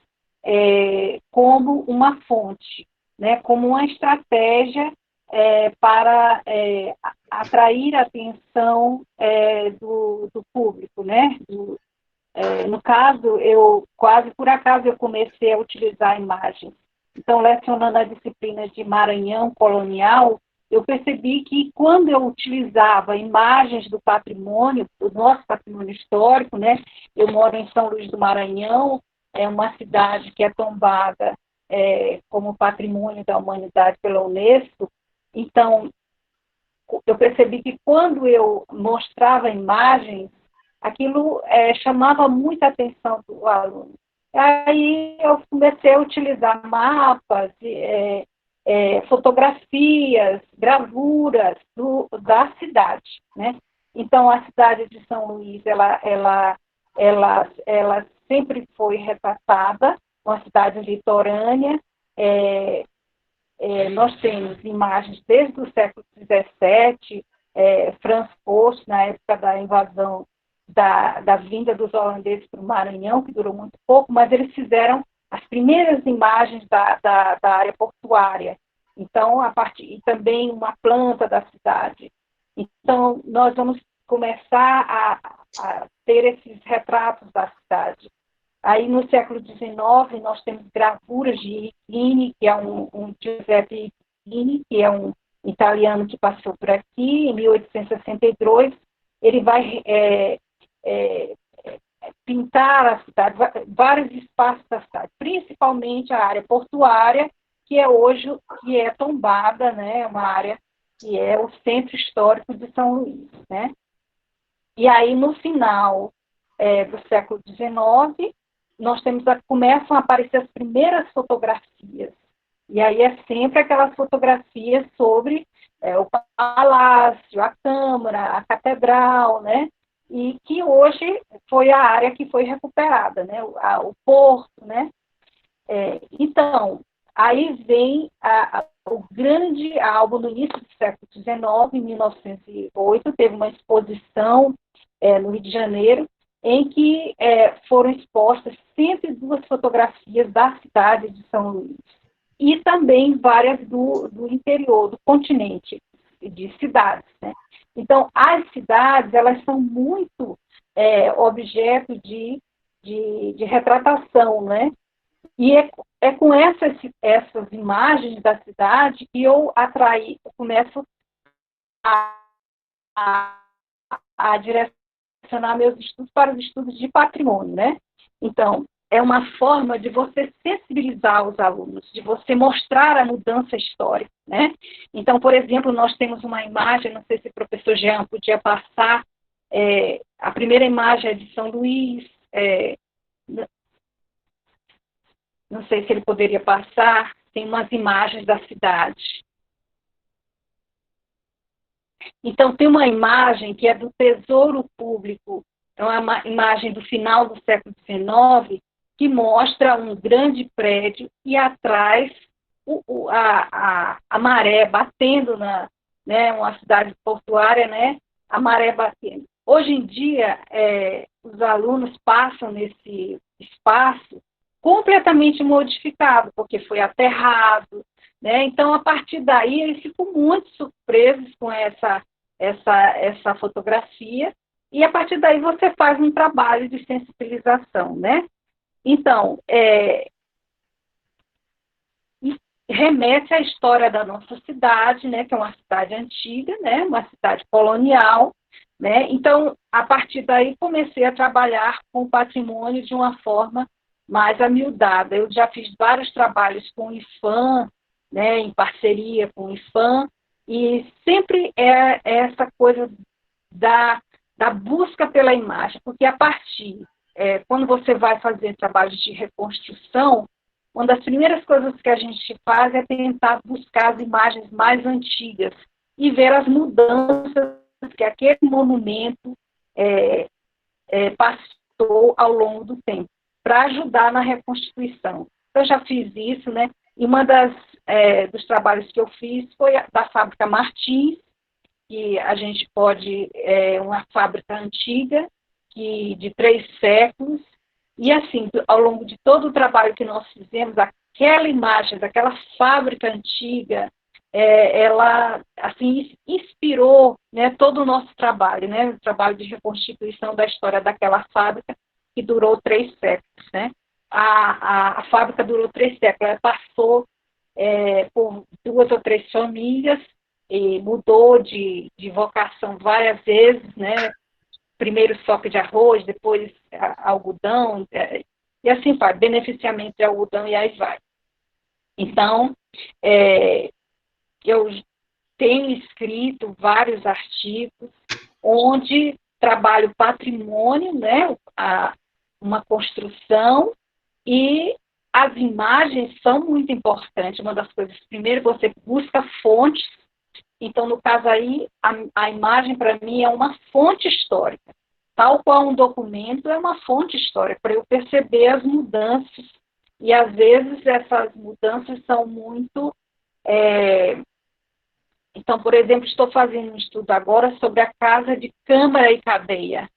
como uma fonte, né, como uma estratégia para atrair a atenção do público, né? No caso, quase por acaso eu comecei a utilizar imagens. Então, lecionando a disciplina de Maranhão colonial, eu percebi que quando eu utilizava imagens do patrimônio, do nosso patrimônio histórico, né? Eu moro em São Luís do Maranhão, é uma cidade que é tombada como patrimônio da humanidade pela Unesco. Então, eu percebi que quando eu mostrava imagens, aquilo chamava muita atenção do aluno. Aí eu comecei a utilizar mapas, fotografias, gravuras da cidade, né? Então, a cidade de São Luís, ela sempre foi retratada, uma cidade litorânea, nós temos imagens desde o século XVII, Franz Post, na época da invasão, da vinda dos holandeses para o Maranhão, que durou muito pouco, mas eles fizeram as primeiras imagens da área portuária. Então, e também uma planta da cidade. Então, nós vamos começar a ter esses retratos da cidade. Aí, no século XIX, nós temos gravuras de Richini, que é um Giuseppe Richini, que é um italiano que passou por aqui, em 1862. Ele vai pintar a cidade, vários espaços da cidade, principalmente a área portuária, que é hoje tombada, né, uma área que é o centro histórico de São Luís, né? E aí, no final do século XIX, começam a aparecer as primeiras fotografias. E aí é sempre aquelas fotografias sobre o palácio, a Câmara, a Catedral, né? E que hoje foi a área que foi recuperada, né? O porto, né? Então, aí vem o grande álbum no início do século XIX, em 1908, teve uma exposição no Rio de Janeiro, em que foram expostas 102 fotografias da cidade de São Luís, e também várias do interior, do continente, de cidades, né? Então, as cidades, elas são muito objeto de retratação, né? E é com essas imagens da cidade que eu começo a direcionar meus estudos para os estudos de patrimônio, né? Então, é uma forma de você sensibilizar os alunos, de você mostrar a mudança histórica, né? Então, por exemplo, nós temos uma imagem, não sei se o professor Jean podia passar, a primeira imagem é de São Luís, não sei se ele poderia passar, tem umas imagens da cidade. Então, tem uma imagem que é do Tesouro Público, é uma imagem do final do século XIX, que mostra um grande prédio e atrás a maré batendo uma cidade portuária, né? A maré batendo. Hoje em dia, os alunos passam nesse espaço completamente modificado, porque foi aterrado, né? Então, a partir daí, eles ficam muito surpresos com essa fotografia, e a partir daí você faz um trabalho de sensibilização, né? Então, remete à história da nossa cidade, né, que é uma cidade antiga, né, uma cidade colonial, né? Então, a partir daí, comecei a trabalhar com o patrimônio de uma forma mais amiudada. Eu já fiz vários trabalhos com o IPHAN, né, em parceria com o IPHAN, e sempre é essa coisa da busca pela imagem, porque a partir, quando você vai fazer trabalhos de reconstrução, uma das primeiras coisas que a gente faz é tentar buscar as imagens mais antigas e ver as mudanças que aquele monumento passou ao longo do tempo, para ajudar na reconstituição. Eu já fiz isso, né? E uma dos trabalhos que eu fiz foi da fábrica Martins, que a gente uma fábrica antiga, de 3 séculos, e assim, ao longo de todo o trabalho que nós fizemos, aquela imagem daquela fábrica antiga, ela assim, inspirou, né, todo o nosso trabalho, né, o trabalho de reconstituição da história daquela fábrica, que durou 3 séculos, né? A fábrica durou 3 séculos, ela passou por 2 ou 3 famílias, e mudou de vocação várias vezes, né? Primeiro soca de arroz, depois algodão, e assim vai, beneficiamento de algodão, e aí vai. Então, eu tenho escrito vários artigos onde trabalho patrimônio, né? Uma construção, e as imagens são muito importantes. Uma das coisas, primeiro, você busca fontes. Então, no caso aí, a imagem, para mim, é uma fonte histórica. Tal qual um documento é uma fonte histórica, para eu perceber as mudanças e às vezes essas mudanças são muito... Então, por exemplo, estou fazendo um estudo agora sobre a casa de câmara e cadeia,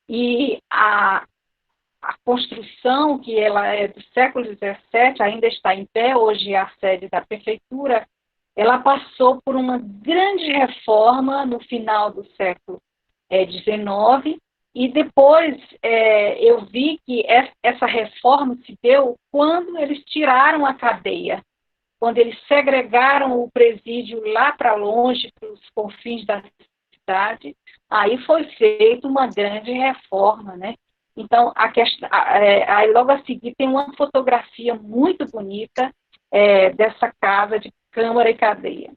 e a construção, que ela é do século XVII, ainda está em pé, hoje é a sede da prefeitura, ela passou por uma grande reforma no final do século XIX, e depois eu vi que essa reforma se deu quando eles tiraram a cadeia, quando eles segregaram o presídio lá para longe, para os confins da cidade, aí foi feita uma grande reforma, né? Então, aí logo a seguir tem uma fotografia muito bonita dessa casa de câmara e cadeia.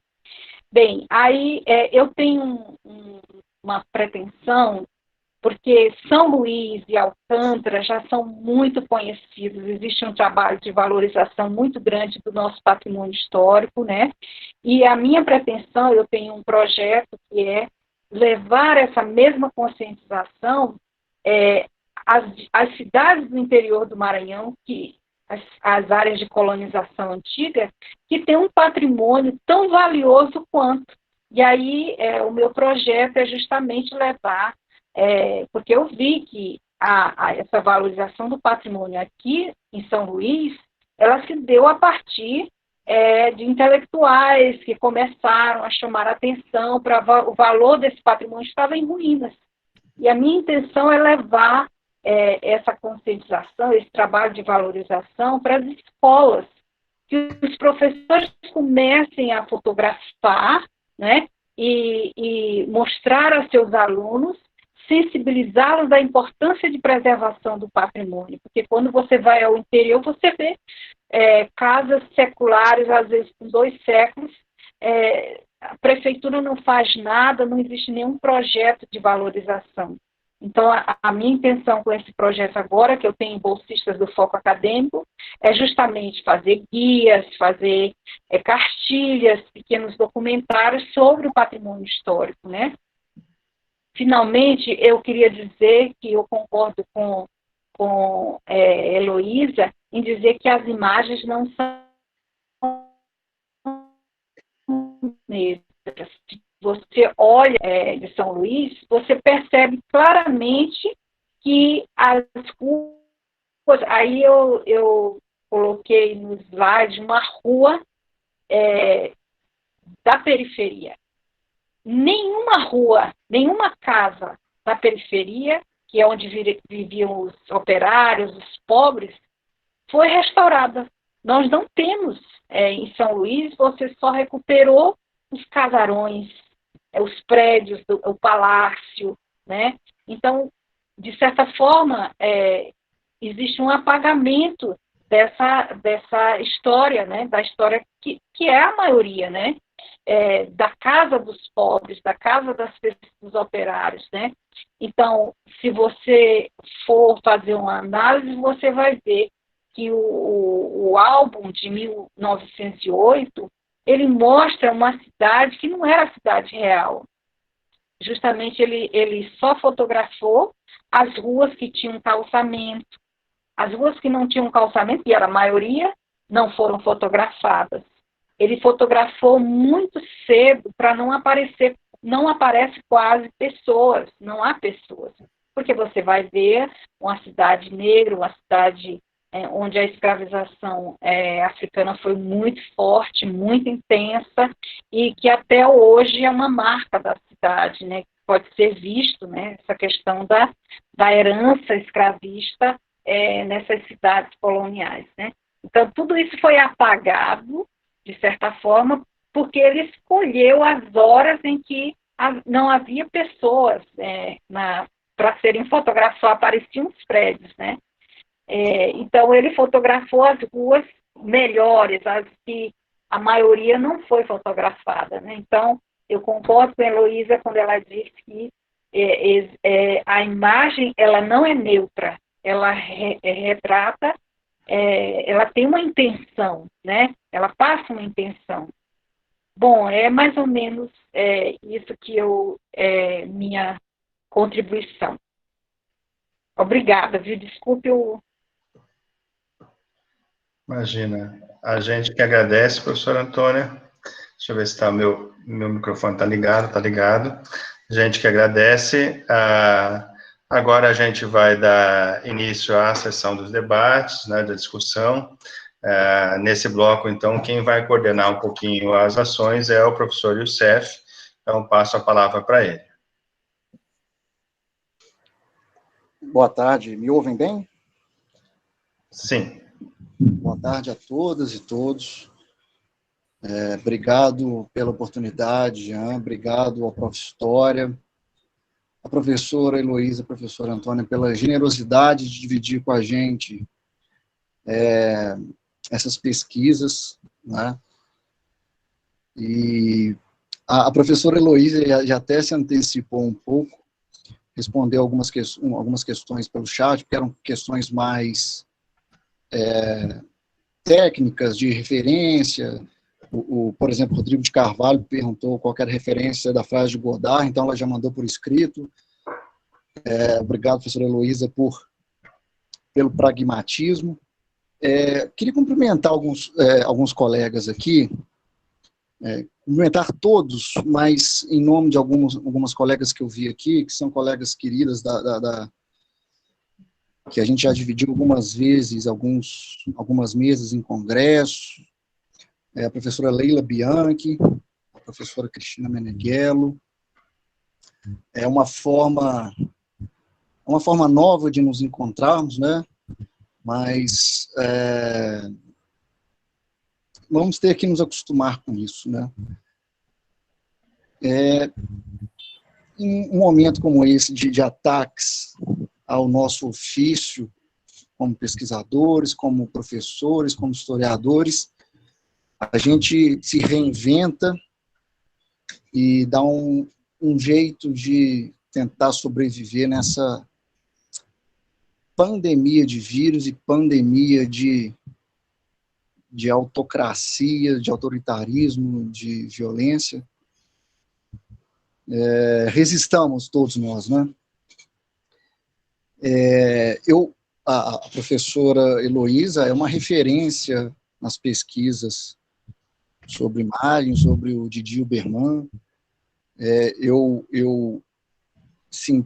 Bem, aí eu tenho uma pretensão, porque São Luís e Alcântara já são muito conhecidos, existe um trabalho de valorização muito grande do nosso patrimônio histórico, né? E a minha pretensão, eu tenho um projeto que é levar essa mesma conscientização às cidades do interior do Maranhão, as áreas de colonização antiga, que tem um patrimônio tão valioso quanto. E aí o meu projeto é justamente levar, porque eu vi que essa valorização do patrimônio aqui em São Luís, ela se deu a partir de intelectuais que começaram a chamar a atenção para o valor desse patrimônio estava em ruínas. E a minha intenção é levar essa conscientização, esse trabalho de valorização para as escolas, que os professores comecem a fotografar, né, e mostrar a seus alunos, sensibilizá-los da importância de preservação do patrimônio, porque quando você vai ao interior, você vê casas seculares, às vezes com 2 séculos, a prefeitura não faz nada, não existe nenhum projeto de valorização. Então, a minha intenção com esse projeto agora, que eu tenho bolsistas do Foco Acadêmico, é justamente fazer guias, fazer cartilhas, pequenos documentários sobre o patrimônio histórico, né? Finalmente, eu queria dizer que eu concordo com Heloísa em dizer que as imagens não são negras. Se você olha de São Luís, você percebe claramente que as ruas... Aí eu coloquei no slide uma rua da periferia. Nenhuma rua, nenhuma casa da periferia, que é onde viviam os operários, os pobres, foi restaurada. Nós não temos, em São Luís, você só recuperou os casarões, os prédios, o palácio, né? Então, de certa forma, existe um apagamento dessa história, né? Da história que é a maioria, né? Da casa dos pobres, da casa dos operários, né? Então, se você for fazer uma análise, você vai ver que o álbum de 1908, ele mostra uma cidade que não era a cidade real. Justamente ele só fotografou as ruas que tinham calçamento. As ruas que não tinham calçamento, e era a maioria, não foram fotografadas. Ele fotografou muito cedo para não aparece quase pessoas, não há pessoas. Porque você vai ver uma cidade negra, uma cidade onde a escravização africana foi muito forte, muito intensa, e que até hoje é uma marca da cidade, né? Pode ser visto, né, essa questão da herança escravista nessas cidades coloniais, né? Então, tudo isso foi apagado, de certa forma, porque ele escolheu as horas em que não havia pessoas para serem fotografadas, apareciam os prédios, né? Então, ele fotografou as ruas melhores, as que a maioria não foi fotografada, né? Então, eu concordo com a Heloísa quando ela diz que a imagem ela não é neutra, ela retrata, ela tem uma intenção, né? Ela passa uma intenção. Bom, é mais ou menos isso que minha contribuição. Obrigada, viu? Desculpe o... Imagina. A gente que agradece, professora Antônia. Deixa eu ver se meu microfone está ligado, está ligado. A gente que agradece. Agora a gente vai dar início à sessão dos debates, né, da discussão. Nesse bloco, então, quem vai coordenar um pouquinho as ações é o professor Youssef. Então, passo a palavra para ele. Boa tarde, me ouvem bem? Sim. Boa tarde a todas e todos. Obrigado pela oportunidade, Jean, obrigado ao Prof. História, a professora Heloísa, a professora Antônia, pela generosidade de dividir com a gente essas pesquisas, né? E a professora Heloísa já até se antecipou um pouco, respondeu algumas questões pelo chat, que eram questões mais técnicas, de referência. Por exemplo, Rodrigo de Carvalho perguntou qual era a referência da frase de Godard, então ela já mandou por escrito. Obrigado, professora Heloísa, pelo pragmatismo. Queria cumprimentar alguns colegas aqui, cumprimentar todos, mas em nome de algumas colegas que eu vi aqui, que são colegas queridas que a gente já dividiu algumas vezes, algumas mesas em congresso, a professora Leila Bianchi, a professora Cristina Meneghello. É uma forma nova de nos encontrarmos, né? Mas vamos ter que nos acostumar com isso, né? Em um momento como esse de ataques ao nosso ofício, como pesquisadores, como professores, como historiadores, a gente se reinventa e dá um jeito de tentar sobreviver nessa pandemia de vírus e pandemia de autocracia, de autoritarismo, de violência. Resistamos todos nós, né? A professora Heloísa é uma referência nas pesquisas sobre imagem, sobre o Didier Huberman. Sim,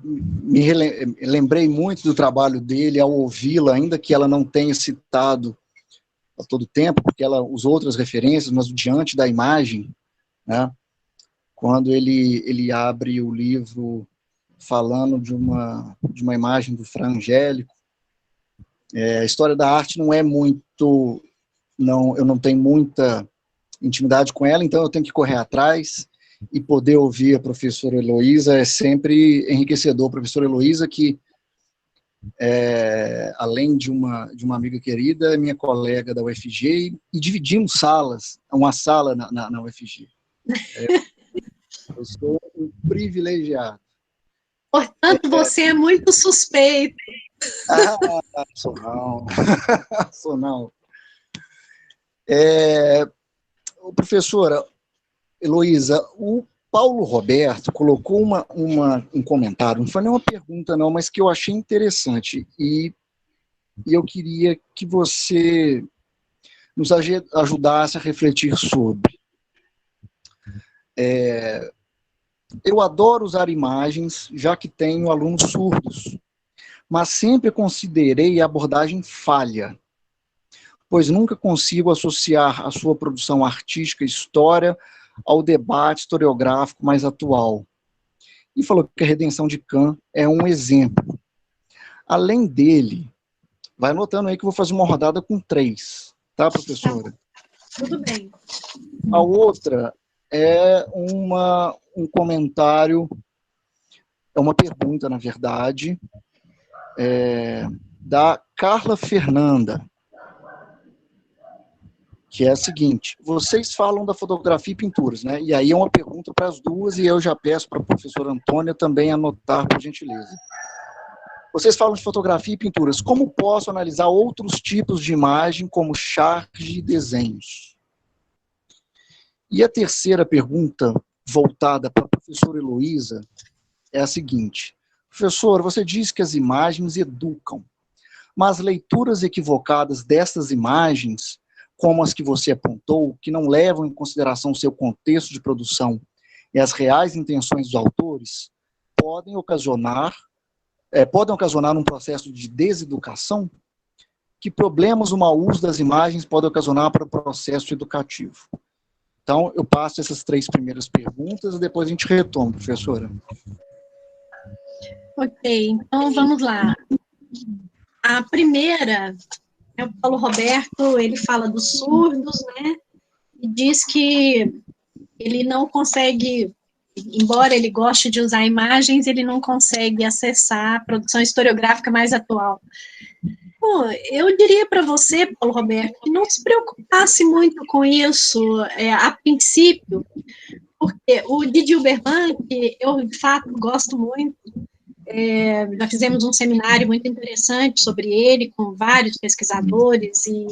lembrei muito do trabalho dele ao ouvi-la, ainda que ela não tenha citado a todo tempo, porque ela usou outras referências, mas o Diante da Imagem, né, quando ele abre o livro falando de uma imagem do Fra Angélico, a história da arte não é muito, eu não tenho muita intimidade com ela, então eu tenho que correr atrás e poder ouvir a professora Heloísa é sempre enriquecedor. A professora Heloísa, que além de uma amiga querida, é minha colega da UFG e dividimos uma sala na UFG. Eu sou um privilegiado. Portanto, você é muito suspeito. Sou não. Sou não. Professora Heloísa, o Paulo Roberto colocou um comentário, não foi nem uma pergunta não, mas que eu achei interessante, e eu queria que você nos ajudasse a refletir sobre. Eu adoro usar imagens, já que tenho alunos surdos, mas sempre considerei a abordagem falha, pois nunca consigo associar a sua produção artística e história ao debate historiográfico mais atual. E falou que a Redenção de Kant é um exemplo. Além dele, vai anotando aí que eu vou fazer uma rodada com 3, tá, professora? Tudo bem. A outra é um comentário, é uma pergunta, na verdade, da Carla Fernanda, que é a seguinte: vocês falam da fotografia e pinturas, né? E aí é uma pergunta para as duas, e eu já peço para a professora Antônia também anotar, por gentileza. Vocês falam de fotografia e pinturas. Como posso analisar outros tipos de imagem, como charge e desenhos? E a terceira pergunta, voltada para a professora Heloísa, é a seguinte: professor, você diz que as imagens educam, mas leituras equivocadas dessas imagens, como as que você apontou, que não levam em consideração o seu contexto de produção e as reais intenções dos autores, podem ocasionar um processo de deseducação? Que problemas o mau uso das imagens pode ocasionar para o processo educativo? Então, eu passo essas 3 primeiras perguntas e depois a gente retoma, professora. Ok, então vamos lá. A primeira, o Paulo Roberto, ele fala dos surdos, né, e diz que ele não consegue, embora ele goste de usar imagens, ele não consegue acessar a produção historiográfica mais atual. Bom, eu diria para você, Paulo Roberto, que não se preocupasse muito com isso a princípio, porque o Didier Berman, que eu, de fato, gosto muito, já fizemos um seminário muito interessante sobre ele, com vários pesquisadores, e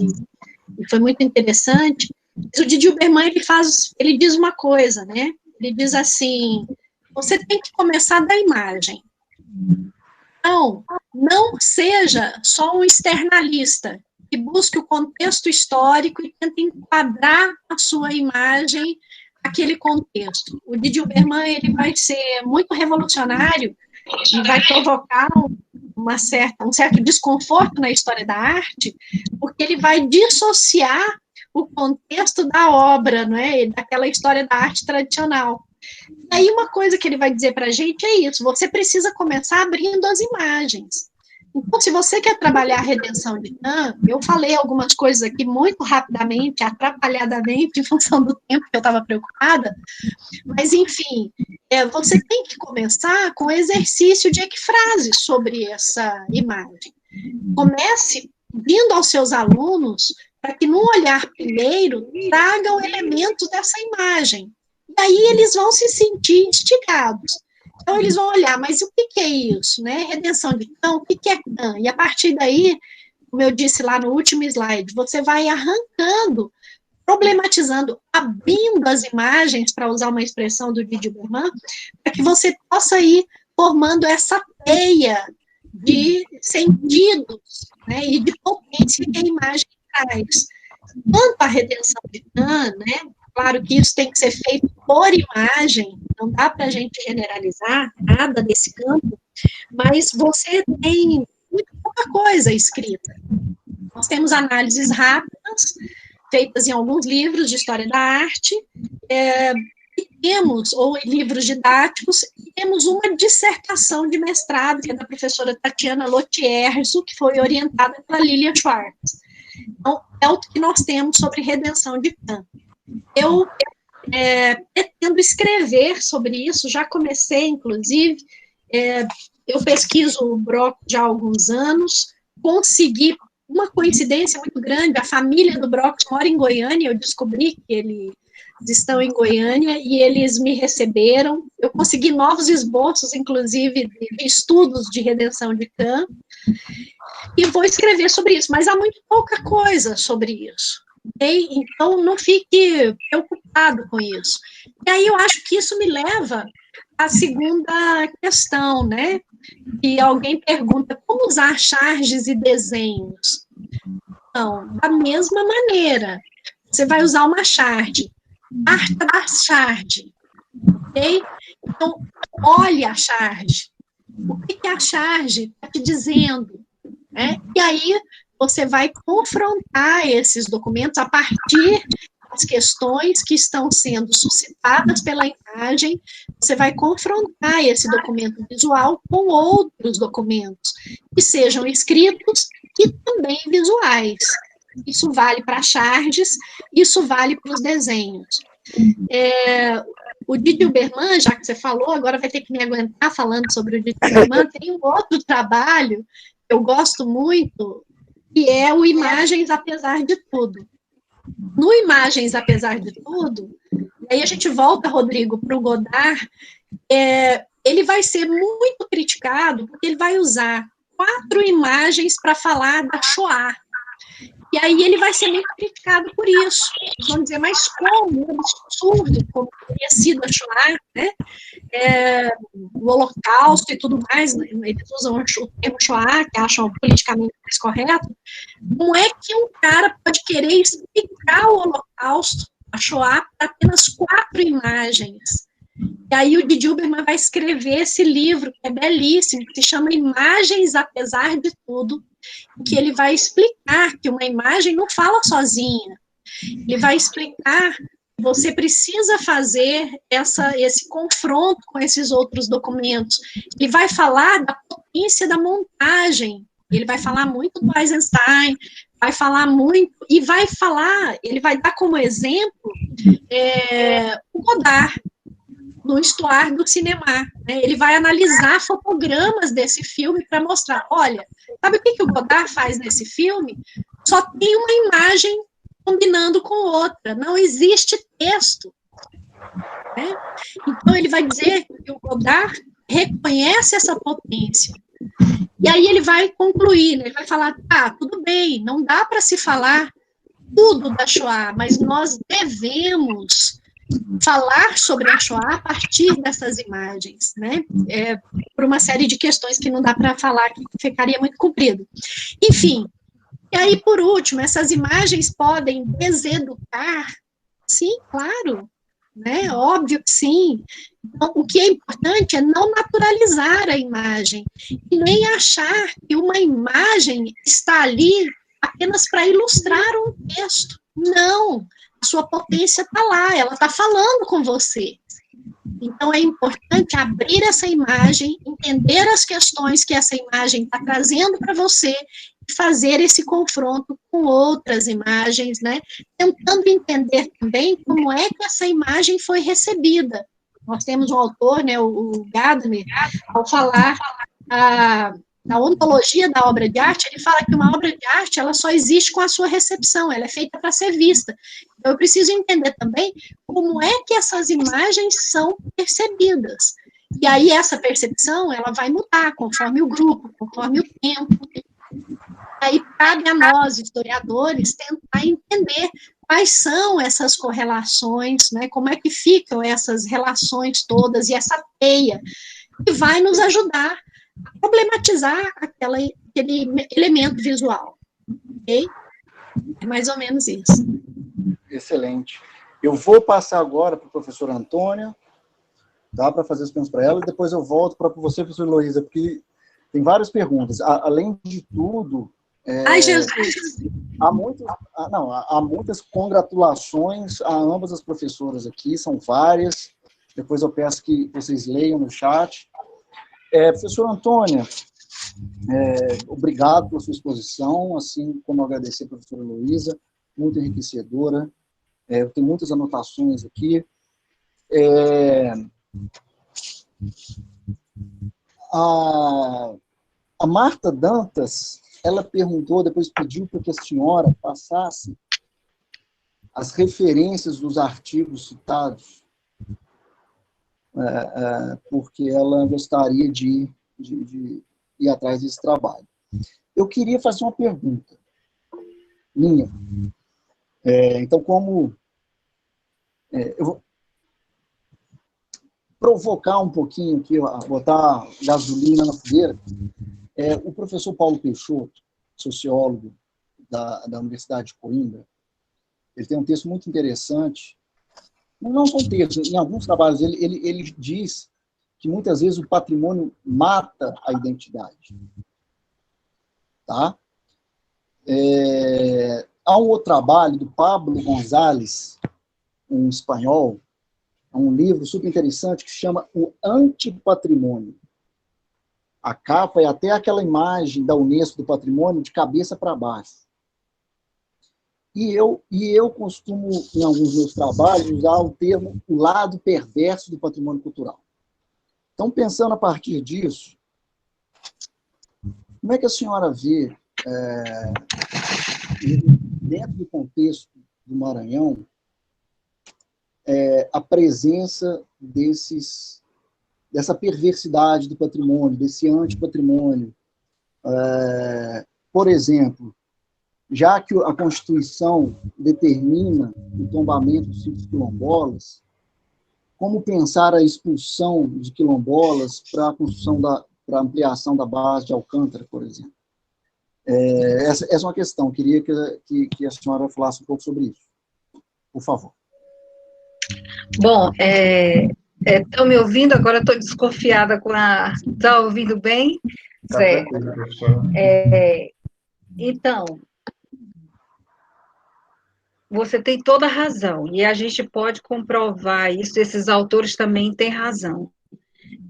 foi muito interessante. Mas o Didier Berman, ele diz uma coisa, né? Ele diz assim, você tem que começar da imagem. Então, não seja só um externalista, que busque o contexto histórico e tenta enquadrar a sua imagem naquele contexto. O Didier Berman, ele vai ser muito revolucionário e vai provocar um certo desconforto na história da arte, porque ele vai dissociar o contexto da obra, não é? Daquela história da arte tradicional. E aí uma coisa que ele vai dizer para a gente é isso, você precisa começar abrindo as imagens. Então, se você quer trabalhar a redenção de Cã, eu falei algumas coisas aqui muito rapidamente, atrapalhadamente, em função do tempo que eu estava preocupada, mas, enfim, você tem que começar com o exercício de ecfrase sobre essa imagem. Comece vindo aos seus alunos para que, num olhar primeiro, tragam elementos dessa imagem. E aí eles vão se sentir instigados. Então, eles vão olhar, mas o que é isso? Né? Redenção de Cã, o que é Cã? E a partir daí, como eu disse lá no último slide, você vai arrancando, problematizando, abrindo as imagens, para usar uma expressão do Didier Berman, para que você possa ir formando essa teia de sentidos, né, e de potência que a imagem traz. Quanto à redenção de Cã, né, claro que isso tem que ser feito por imagem, não dá para a gente generalizar nada desse campo, mas você tem muito pouca coisa escrita. Nós temos análises rápidas, feitas em alguns livros de história da arte, ou livros didáticos, e temos uma dissertação de mestrado, que é da professora Tatiana Lotierzo, que foi orientada pela Lilian Schwartz. Então, é o que nós temos sobre redenção de Cã. Eu pretendo escrever sobre isso, já comecei, inclusive, eu pesquiso o Brock já há alguns anos, consegui uma coincidência muito grande, a família do Brock mora em Goiânia, eu descobri que eles estão em Goiânia, e eles me receberam, eu consegui novos esboços, inclusive, de estudos de redenção de Cã, e vou escrever sobre isso, mas há muito pouca coisa sobre isso. Okay? Então, não fique preocupado com isso. E aí, eu acho que isso me leva à segunda questão, né? Que alguém pergunta, como usar charges e desenhos? Então, da mesma maneira, você vai usar uma charge, parta da charge, ok? Então, olhe a charge. O que a charge está te dizendo? Né? E aí, você vai confrontar esses documentos a partir das questões que estão sendo suscitadas pela imagem, você vai confrontar esse documento visual com outros documentos, que sejam escritos e também visuais. Isso vale para charges, isso vale para os desenhos. O Didier Berman, já que você falou, agora vai ter que me aguentar falando sobre o Didier Berman, tem um outro trabalho que eu gosto muito, que é o Imagens Apesar de Tudo. No Imagens Apesar de Tudo, aí a gente volta, Rodrigo, para o Godard, ele vai ser muito criticado, porque ele vai usar 4 imagens para falar da Shoah. E aí ele vai ser muito criticado por isso. Eles vão dizer, mas como? É um absurdo, como teria sido a Shoah, né? O Holocausto e tudo mais, né? Eles usam o termo Shoah, que acham politicamente mais correto. Como é que um cara pode querer explicar o Holocausto, a Shoah, para apenas 4 imagens? E aí o Didi Huberman vai escrever esse livro, que é belíssimo, que se chama Imagens Apesar de Tudo, que ele vai explicar que uma imagem não fala sozinha. Ele vai explicar que você precisa fazer esse confronto com esses outros documentos. Ele vai falar da potência da montagem. Ele vai falar muito do Eisenstein, vai falar muito, e vai falar, ele vai dar como exemplo o Godard, no Histoire do Cinema, né? Ele vai analisar fotogramas desse filme para mostrar, olha, sabe o que o Godard faz nesse filme? Só tem uma imagem combinando com outra, não existe texto. Né? Então, ele vai dizer que o Godard reconhece essa potência. E aí ele vai concluir, né? Ele vai falar, tudo bem, não dá para se falar tudo da Shoah, mas nós devemos falar sobre a Shoah a partir dessas imagens, né? Por uma série de questões que não dá para falar, que ficaria muito comprido. Enfim, e aí, por último, essas imagens podem deseducar? Sim, claro, né? Óbvio que sim. Então, o que é importante é não naturalizar a imagem, e nem achar que uma imagem está ali apenas para ilustrar um texto. Não, a sua potência está lá, ela está falando com você. Então, é importante abrir essa imagem, entender as questões que essa imagem está trazendo para você, e fazer esse confronto com outras imagens, né? Tentando entender também como é que essa imagem foi recebida. Nós temos um autor, né, o Gadamer, ao falar na ontologia da obra de arte, ele fala que uma obra de arte, ela só existe com a sua recepção, ela é feita para ser vista. Então, eu preciso entender também como é que essas imagens são percebidas. E aí, essa percepção, ela vai mudar conforme o grupo, conforme o tempo. Aí, cabe a nós, historiadores, tentar entender quais são essas correlações, né, como é que ficam essas relações todas, e essa teia, que vai nos ajudar a problematizar aquele elemento visual. Ok? É mais ou menos isso. Excelente. Eu vou passar agora para a professora Antônia, tá, para fazer as perguntas para ela, e depois eu volto para você, professora Heloísa, porque tem várias perguntas. Além de tudo... Ai, Jesus! Há muitas congratulações a ambas as professoras aqui, são várias. Depois eu peço que vocês leiam no chat. Professora Antônia, obrigado pela sua exposição, assim como agradecer a professora Heloísa, muito enriquecedora. Eu tenho muitas anotações aqui. A Marta Dantas, ela perguntou, depois pediu para que a senhora passasse as referências dos artigos citados, porque ela gostaria de ir atrás desse trabalho. Eu queria fazer uma pergunta minha. Então, eu vou provocar um pouquinho aqui, botar gasolina na fogueira. O professor Paulo Peixoto, sociólogo da Universidade de Coimbra, ele tem um texto muito interessante. Não são textos, em alguns trabalhos ele diz que muitas vezes o patrimônio mata a identidade. Tá? Há um outro trabalho do Pablo González, um espanhol, um livro super interessante que se chama O Antipatrimônio. A capa é até aquela imagem da Unesco do patrimônio de cabeça para baixo. E eu costumo, em alguns meus trabalhos, usar o termo o lado perverso do patrimônio cultural. Então, pensando a partir disso, como é que a senhora vê, dentro do contexto do Maranhão, a presença dessa perversidade do patrimônio, desse antipatrimônio? Por exemplo, já que a Constituição determina o tombamento dos sítios quilombolas, como pensar a expulsão de quilombolas para a construção para a ampliação da base de Alcântara, por exemplo? Essa é uma questão. Queria que a senhora falasse um pouco sobre isso. Por favor. Bom, estão me ouvindo? Agora estou desconfiada com a... Está ouvindo bem? Tá Certo. tranquilo, professor. Então, você tem toda a razão, e a gente pode comprovar isso, esses autores também têm razão,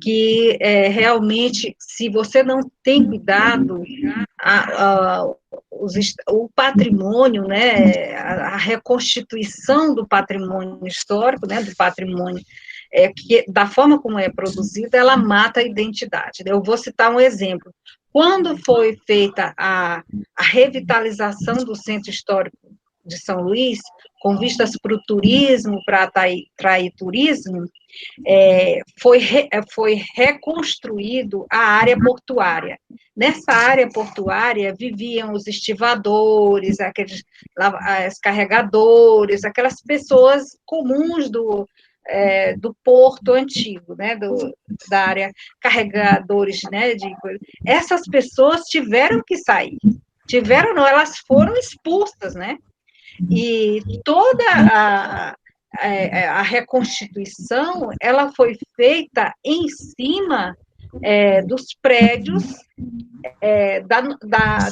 que realmente, se você não tem cuidado, o patrimônio, né, a reconstituição do patrimônio histórico, né, do patrimônio, que, da forma como é produzida, ela mata a identidade. Eu vou citar um exemplo. Quando foi feita a revitalização do Centro Histórico de São Luís, com vistas para o turismo, para atrair turismo, foi reconstruído a área portuária. Nessa área portuária viviam os estivadores, os carregadores, aquelas pessoas comuns do porto antigo, né, da área, carregadores, né, essas pessoas tiveram que sair. Tiveram, não, elas foram expulsas, né? E toda a reconstituição, ela foi feita em cima dos prédios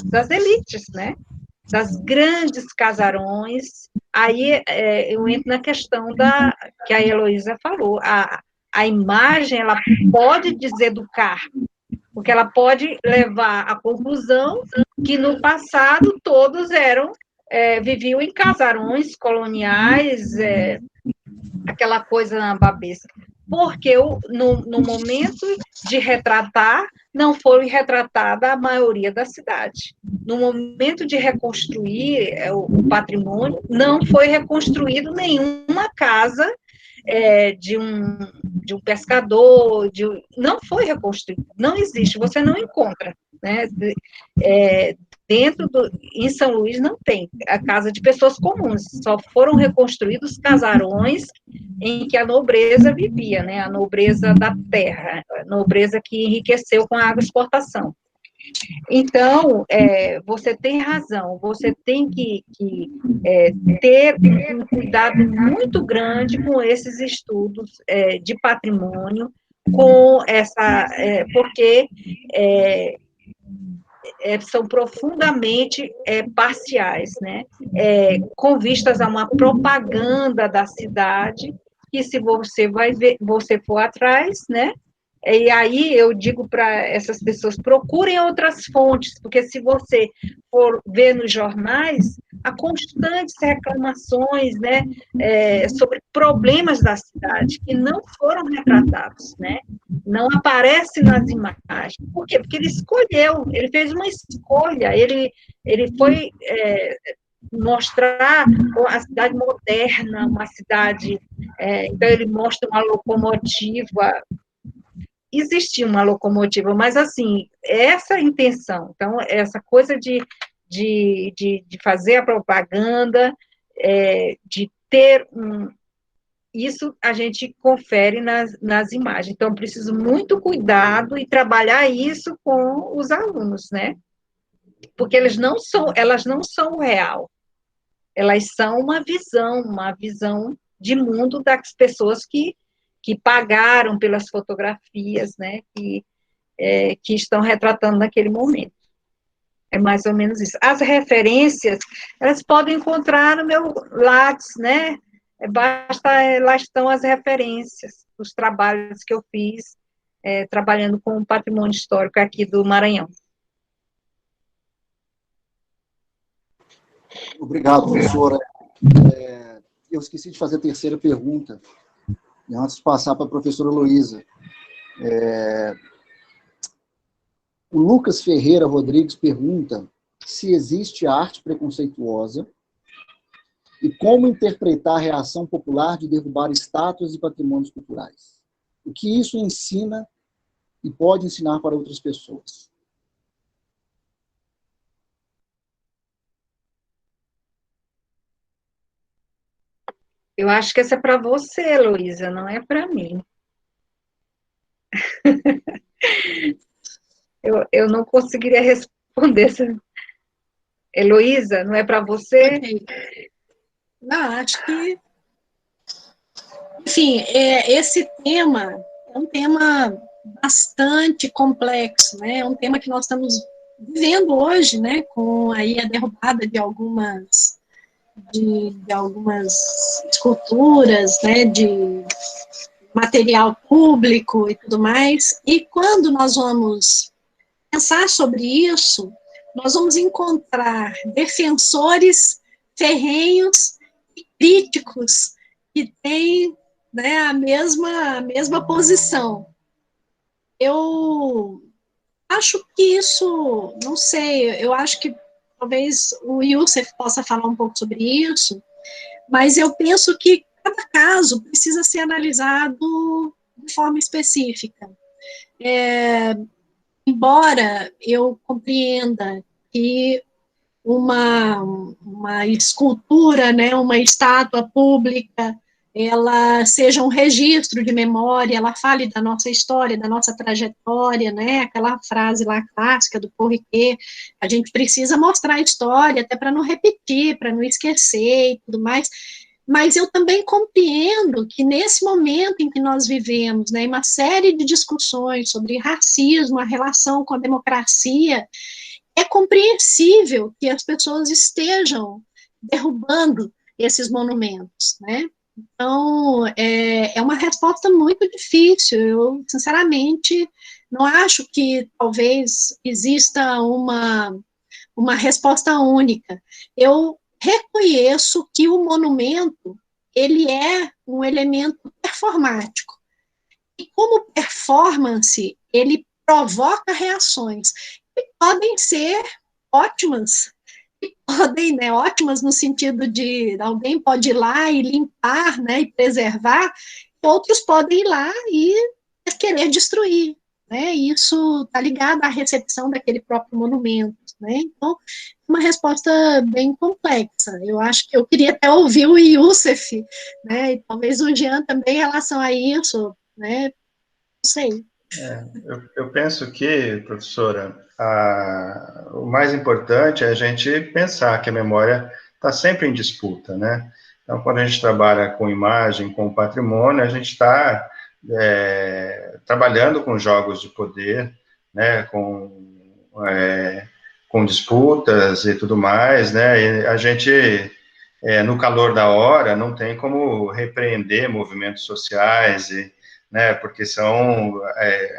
das elites, né? Das grandes casarões. Aí eu entro na questão que a Heloísa falou. A imagem, ela pode deseducar, porque ela pode levar à conclusão que no passado todos viviam em casarões coloniais, aquela coisa babesca. Porque no momento de retratar, não foi retratada a maioria da cidade. No momento de reconstruir o patrimônio, não foi reconstruído nenhuma casa de um pescador, não foi reconstruído, não existe, você não encontra, né? Em São Luís não tem a casa de pessoas comuns, só foram reconstruídos casarões em que a nobreza vivia, né? A nobreza da terra, a nobreza que enriqueceu com a agroexportação. Então, você tem razão, você tem que ter um cuidado muito grande com esses estudos de patrimônio, porque são profundamente parciais, né? Com vistas a uma propaganda da cidade, que se você for atrás, né? E aí eu digo para essas pessoas, procurem outras fontes, porque se você for ver nos jornais, há constantes reclamações, né, sobre problemas da cidade que não foram retratados, né, não aparecem nas imagens. Por quê? Porque ele escolheu, ele fez uma escolha, ele foi mostrar a cidade moderna, uma cidade, então ele mostra uma locomotiva. Existia uma locomotiva, mas, assim, essa intenção, então, essa coisa de fazer a propaganda, de ter isso a gente confere nas imagens, então, preciso muito cuidado e trabalhar isso com os alunos, né, porque elas não são o real, elas são uma visão de mundo das pessoas que pagaram pelas fotografias, né, que estão retratando naquele momento. É mais ou menos isso. As referências, elas podem encontrar no meu Lattes, né, lá estão as referências, os trabalhos que eu fiz, trabalhando com o patrimônio histórico aqui do Maranhão. Obrigado, professora. Eu esqueci de fazer a terceira pergunta, antes de passar para a professora Heloísa. O Lucas Ferreira Rodrigues pergunta se existe arte preconceituosa e como interpretar a reação popular de derrubar estátuas e patrimônios culturais. O que isso ensina e pode ensinar para outras pessoas? Eu acho que essa é para você, Heloísa, não é para mim. Eu não conseguiria responder essa. Heloísa, não é para você? Ok. Não, acho que, enfim, esse tema é um tema bastante complexo, né? É um tema que nós estamos vivendo hoje, né? Com aí a derrubada de algumas esculturas, né? De material público e tudo mais. E quando nós vamos pensar sobre isso, nós vamos encontrar defensores ferrenhos e críticos que têm, né, a mesma posição. Eu acho que isso, não sei, eu acho que talvez o Youssef possa falar um pouco sobre isso, mas eu penso que cada caso precisa ser analisado de forma específica. Embora eu compreenda que uma escultura, né, uma estátua pública, ela seja um registro de memória, ela fale da nossa história, da nossa trajetória, né, aquela frase lá clássica do Paul Ricoeur, a gente precisa mostrar a história, até para não repetir, para não esquecer e tudo mais, mas eu também compreendo que nesse momento em que nós vivemos, né, uma série de discussões sobre racismo, a relação com a democracia, é compreensível que as pessoas estejam derrubando esses monumentos, né? Então, é uma resposta muito difícil. Eu, sinceramente, não acho que talvez exista uma resposta única. Eu reconheço que o monumento, ele é um elemento performático. E como performance, ele provoca reações que podem ser ótimas, que podem, né, ótimas no sentido de alguém pode ir lá e limpar, né, e preservar, outros podem ir lá e querer destruir, né, isso está ligado à recepção daquele próprio monumento, né, então, uma resposta bem complexa. Eu acho que eu queria até ouvir o Youssef, né, e talvez o Jean também em relação a isso, né, não sei. Eu penso que, professora, o mais importante é a gente pensar que a memória está sempre em disputa, né? Então, quando a gente trabalha com imagem, com patrimônio, a gente está trabalhando com jogos de poder, né? Com disputas e tudo mais, né? E a gente, no calor da hora, não tem como repreender movimentos sociais né, porque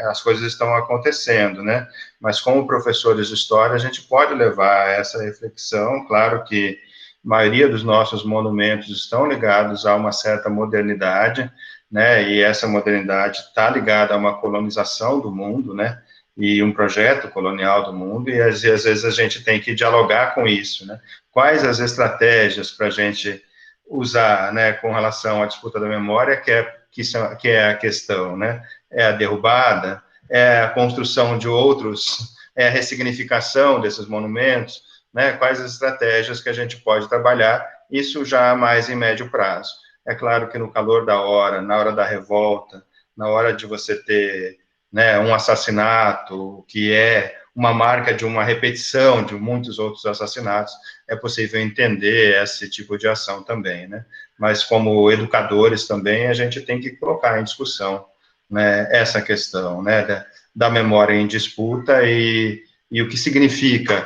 as coisas estão acontecendo, né, mas como professores de história, a gente pode levar essa reflexão, claro que a maioria dos nossos monumentos estão ligados a uma certa modernidade, né, e essa modernidade está ligada a uma colonização do mundo, né, e um projeto colonial do mundo, e às vezes a gente tem que dialogar com isso, né, quais as estratégias para a gente usar, né, com relação à disputa da memória, que é a questão, né? É a derrubada, é a construção de outros, é a ressignificação desses monumentos, né? Quais as estratégias que a gente pode trabalhar, isso já mais em médio prazo. É claro que no calor da hora, na hora da revolta, na hora de você ter, né, um assassinato, que é uma marca de uma repetição de muitos outros assassinatos, é possível entender esse tipo de ação também, né? Mas como educadores também, a gente tem que colocar em discussão, né, essa questão, né, da memória em disputa e o que significa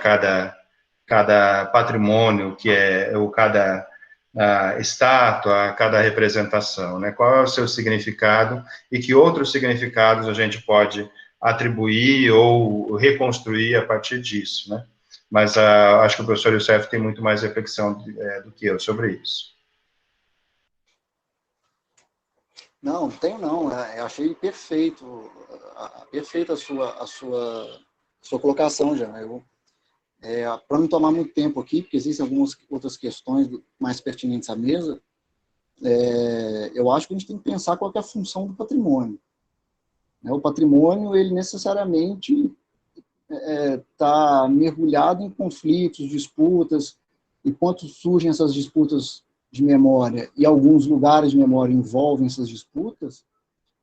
cada patrimônio, ou cada estátua, cada representação, né, qual é o seu significado e que outros significados a gente pode atribuir ou reconstruir a partir disso, né? Mas acho que o professor Youssef tem muito mais reflexão do que eu sobre isso. Não, tenho não. Eu achei perfeita a sua colocação, já. Para não tomar muito tempo aqui, porque existem algumas outras questões mais pertinentes à mesa, eu acho que a gente tem que pensar qual que é a função do patrimônio. O patrimônio, ele necessariamente está mergulhado em conflitos, disputas, e quando surgem essas disputas de memória e alguns lugares de memória envolvem essas disputas,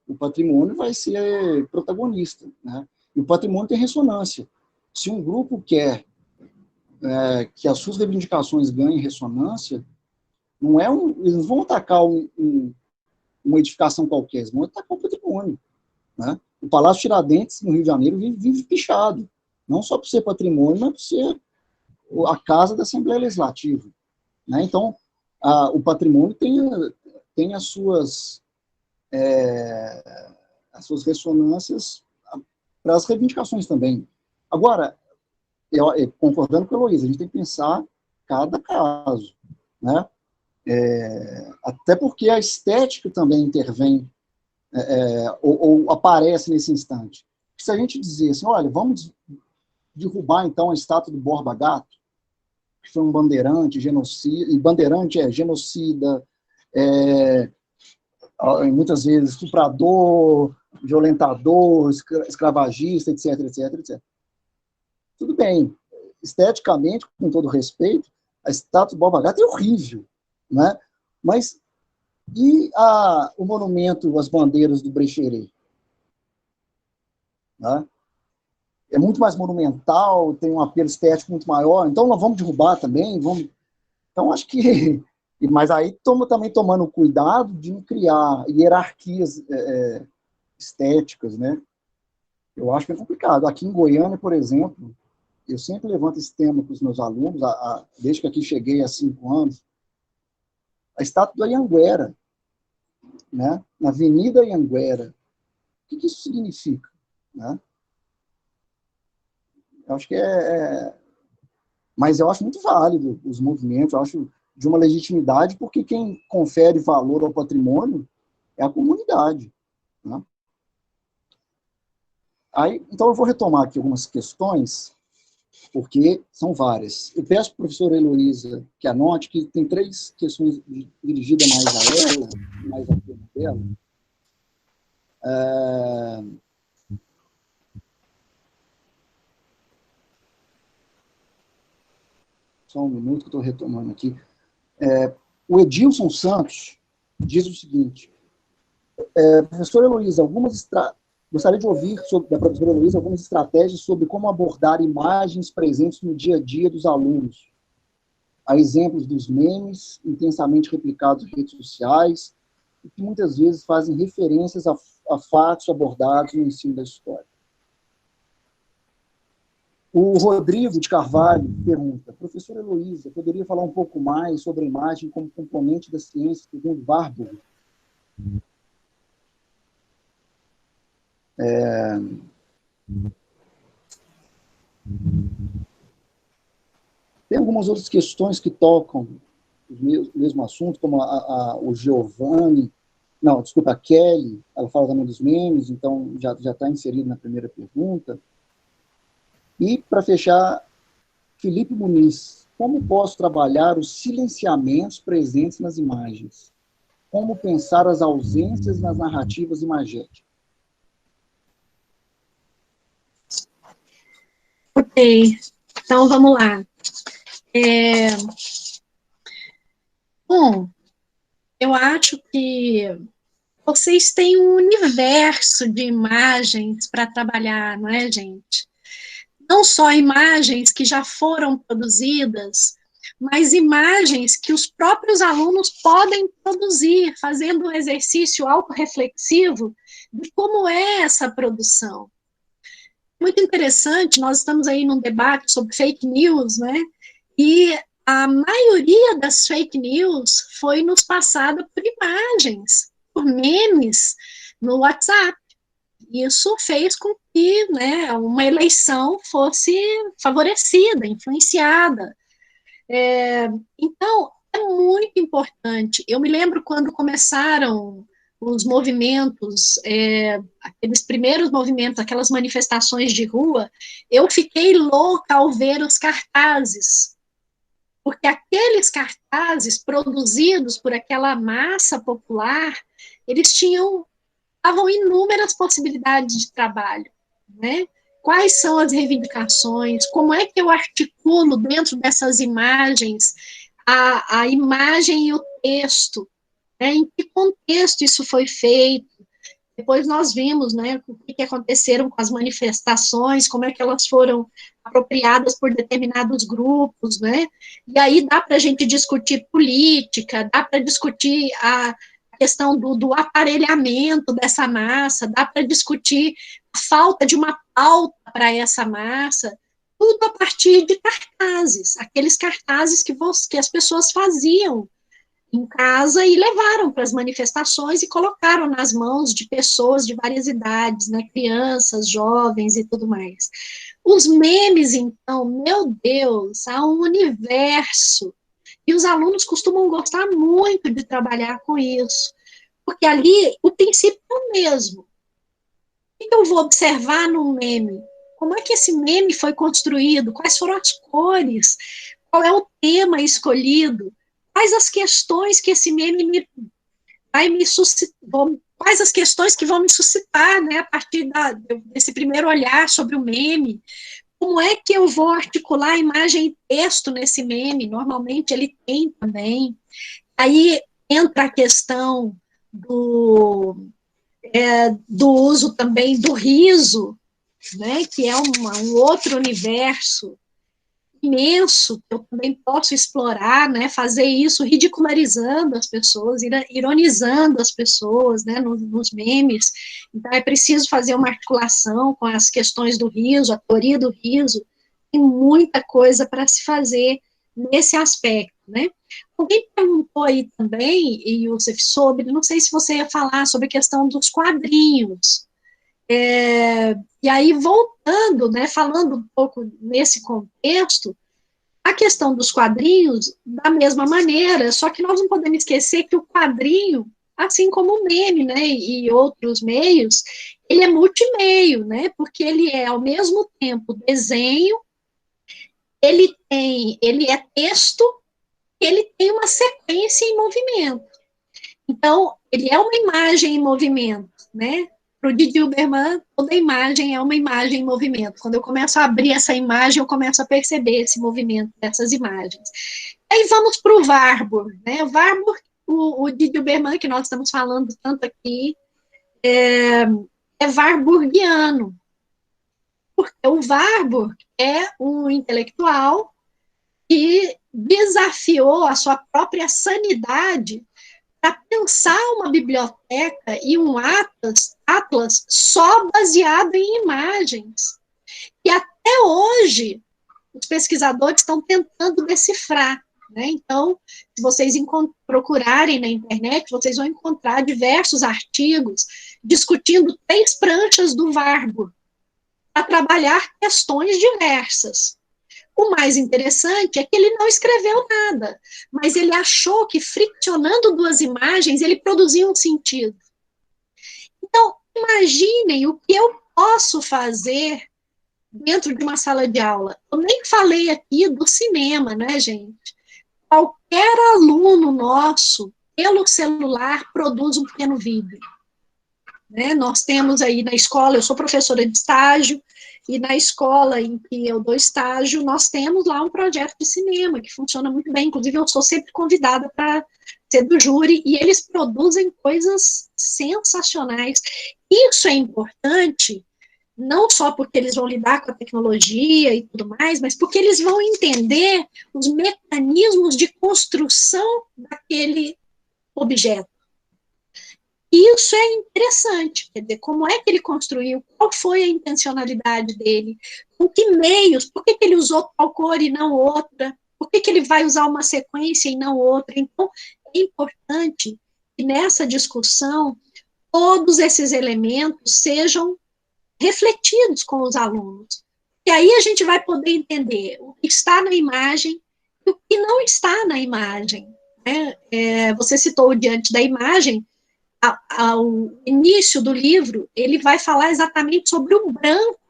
o patrimônio vai ser protagonista, né? E o patrimônio tem ressonância. Se um grupo quer que as suas reivindicações ganhem ressonância, eles não vão atacar uma edificação qualquer, eles vão atacar o patrimônio, né? O Palácio Tiradentes, no Rio de Janeiro, vive pichado, não só por ser patrimônio, mas por ser a casa da Assembleia Legislativa, né? Então, o patrimônio tem as suas ressonâncias para as reivindicações também. Agora, concordando com a Heloísa, a gente tem que pensar cada caso, né? Até porque a estética também intervém ou aparece nesse instante. Se a gente dizer assim, olha, vamos derrubar então a estátua do Borba Gato, que foi um bandeirante, genocida, e bandeirante genocida, muitas vezes estuprador, violentador, escravagista, etc, etc, etc. Tudo bem, esteticamente, com todo respeito, a estátua do Borba Gato é horrível, né? Mas e o monumento às bandeiras do Brecheret? Né? É muito mais monumental, tem um apelo estético muito maior, então nós vamos derrubar também, Então, acho que... Mas aí também tomando cuidado de não criar hierarquias estéticas, né? Eu acho que é complicado. Aqui em Goiânia, por exemplo, eu sempre levanto esse tema para os meus alunos, desde que aqui cheguei há 5 anos, a estátua do Anhanguera, né? Na Avenida Anhanguera. O que isso significa? Né? Eu acho que mas eu acho muito válido os movimentos, eu acho de uma legitimidade, porque quem confere valor ao patrimônio é a comunidade. Né? Então, eu vou retomar aqui algumas questões, porque são várias. Eu peço para a professora Heloísa que anote que tem 3 questões dirigidas mais a ela, mais a tema dela. Só um minuto que eu estou retomando aqui. O Edilson Santos diz o seguinte, professora Heloísa, gostaria de ouvir da professora Heloísa algumas estratégias sobre como abordar imagens presentes no dia a dia dos alunos. Há exemplos dos memes, intensamente replicados em redes sociais, e que muitas vezes fazem referências a fatos abordados no ensino da história. O Rodrigo de Carvalho pergunta, professora Heloísa, poderia falar um pouco mais sobre a imagem como componente da ciência segundo Warburg? Tem algumas outras questões que tocam o mesmo assunto, como o Giovanni, não, desculpa, a Kelly, ela fala também dos memes, então já está inserido na primeira pergunta. E, para fechar, Felipe Muniz, como posso trabalhar os silenciamentos presentes nas imagens? Como pensar as ausências nas narrativas imagéticas? Ok, então vamos lá. Bom, eu acho que vocês têm um universo de imagens para trabalhar, não é, gente? Não só imagens que já foram produzidas, mas imagens que os próprios alunos podem produzir, fazendo um exercício autorreflexivo de como é essa produção. Muito interessante, nós estamos aí num debate sobre fake news, né? E a maioria das fake news foi nos passada por imagens, por memes no WhatsApp. Isso fez com que, né, uma eleição fosse favorecida, influenciada. Então, é muito importante. Eu me lembro quando começaram os movimentos, aqueles primeiros movimentos, aquelas manifestações de rua, eu fiquei louca ao ver os cartazes, porque aqueles cartazes produzidos por aquela massa popular, eles davam inúmeras possibilidades de trabalho, né? Quais são as reivindicações, como é que eu articulo dentro dessas imagens a imagem e o contexto, né? Em que contexto isso foi feito. Depois nós vimos, né, o que aconteceram com as manifestações, como é que elas foram apropriadas por determinados grupos, né? E aí dá para a gente discutir política, dá para discutir a questão do aparelhamento dessa massa, dá para discutir a falta de uma pauta para essa massa, tudo a partir de cartazes, aqueles cartazes que as pessoas faziam em casa e levaram para as manifestações e colocaram nas mãos de pessoas de várias idades, né, crianças, jovens e tudo mais. Os memes, então, meu Deus, há um universo, e os alunos costumam gostar muito de trabalhar com isso, porque ali o princípio é o mesmo. O que eu vou observar no meme? Como é que esse meme foi construído? Quais foram as cores? Qual é o tema escolhido? Quais as questões que esse meme vai me suscitar, quais as questões que vão me suscitar, né, a partir desse primeiro olhar sobre o meme? Como é que eu vou articular imagem e texto nesse meme? Normalmente ele tem também. Aí entra a questão do uso também do riso, né, que é um outro universo imenso, que eu também posso explorar, né, fazer isso ridicularizando as pessoas, ironizando as pessoas, né, nos memes. Então é preciso fazer uma articulação com as questões do riso, a teoria do riso, tem muita coisa para se fazer nesse aspecto, né. Alguém perguntou aí também, Youssef, sobre, não sei se você ia falar sobre a questão dos quadrinhos. E aí, voltando, né, falando um pouco nesse contexto, a questão dos quadrinhos, da mesma maneira, só que nós não podemos esquecer que o quadrinho, assim como o meme, né, e outros meios, ele é multimeio, né, porque ele é, ao mesmo tempo, desenho, ele é texto, ele tem uma sequência em movimento. Então, ele é uma imagem em movimento, né? Para o Didi Huberman, toda imagem é uma imagem em movimento. Quando eu começo a abrir essa imagem, eu começo a perceber esse movimento dessas imagens. Aí vamos para o Warburg, né? O Warburg, o Didi Huberman, que nós estamos falando tanto aqui, é warburgiano. Porque o Warburg é um intelectual que desafiou a sua própria sanidade para pensar uma biblioteca e um atlas só baseado em imagens. E até hoje, os pesquisadores estão tentando decifrar, né? Então, se vocês procurarem na internet, vocês vão encontrar diversos artigos discutindo 3 pranchas do Warburg para trabalhar questões diversas. O mais interessante é que ele não escreveu nada, mas ele achou que friccionando 2 imagens, ele produzia um sentido. Então, imaginem o que eu posso fazer dentro de uma sala de aula. Eu nem falei aqui do cinema, né, gente? Qualquer aluno nosso, pelo celular, produz um pequeno vídeo. Né? Nós temos aí na escola, eu sou professora de estágio, e na escola em que eu dou estágio, nós temos lá um projeto de cinema, que funciona muito bem, inclusive eu sou sempre convidada para ser do júri, e eles produzem coisas sensacionais. Isso é importante, não só porque eles vão lidar com a tecnologia e tudo mais, mas porque eles vão entender os mecanismos de construção daquele objeto. Isso é interessante, quer dizer, como é que ele construiu, qual foi a intencionalidade dele, com que meios, por que ele usou tal cor e não outra, por que ele vai usar uma sequência e não outra. Então, é importante que nessa discussão todos esses elementos sejam refletidos com os alunos. E aí a gente vai poder entender o que está na imagem e o que não está na imagem. Né? Você citou o Diante da Imagem, ao início do livro, ele vai falar exatamente sobre o branco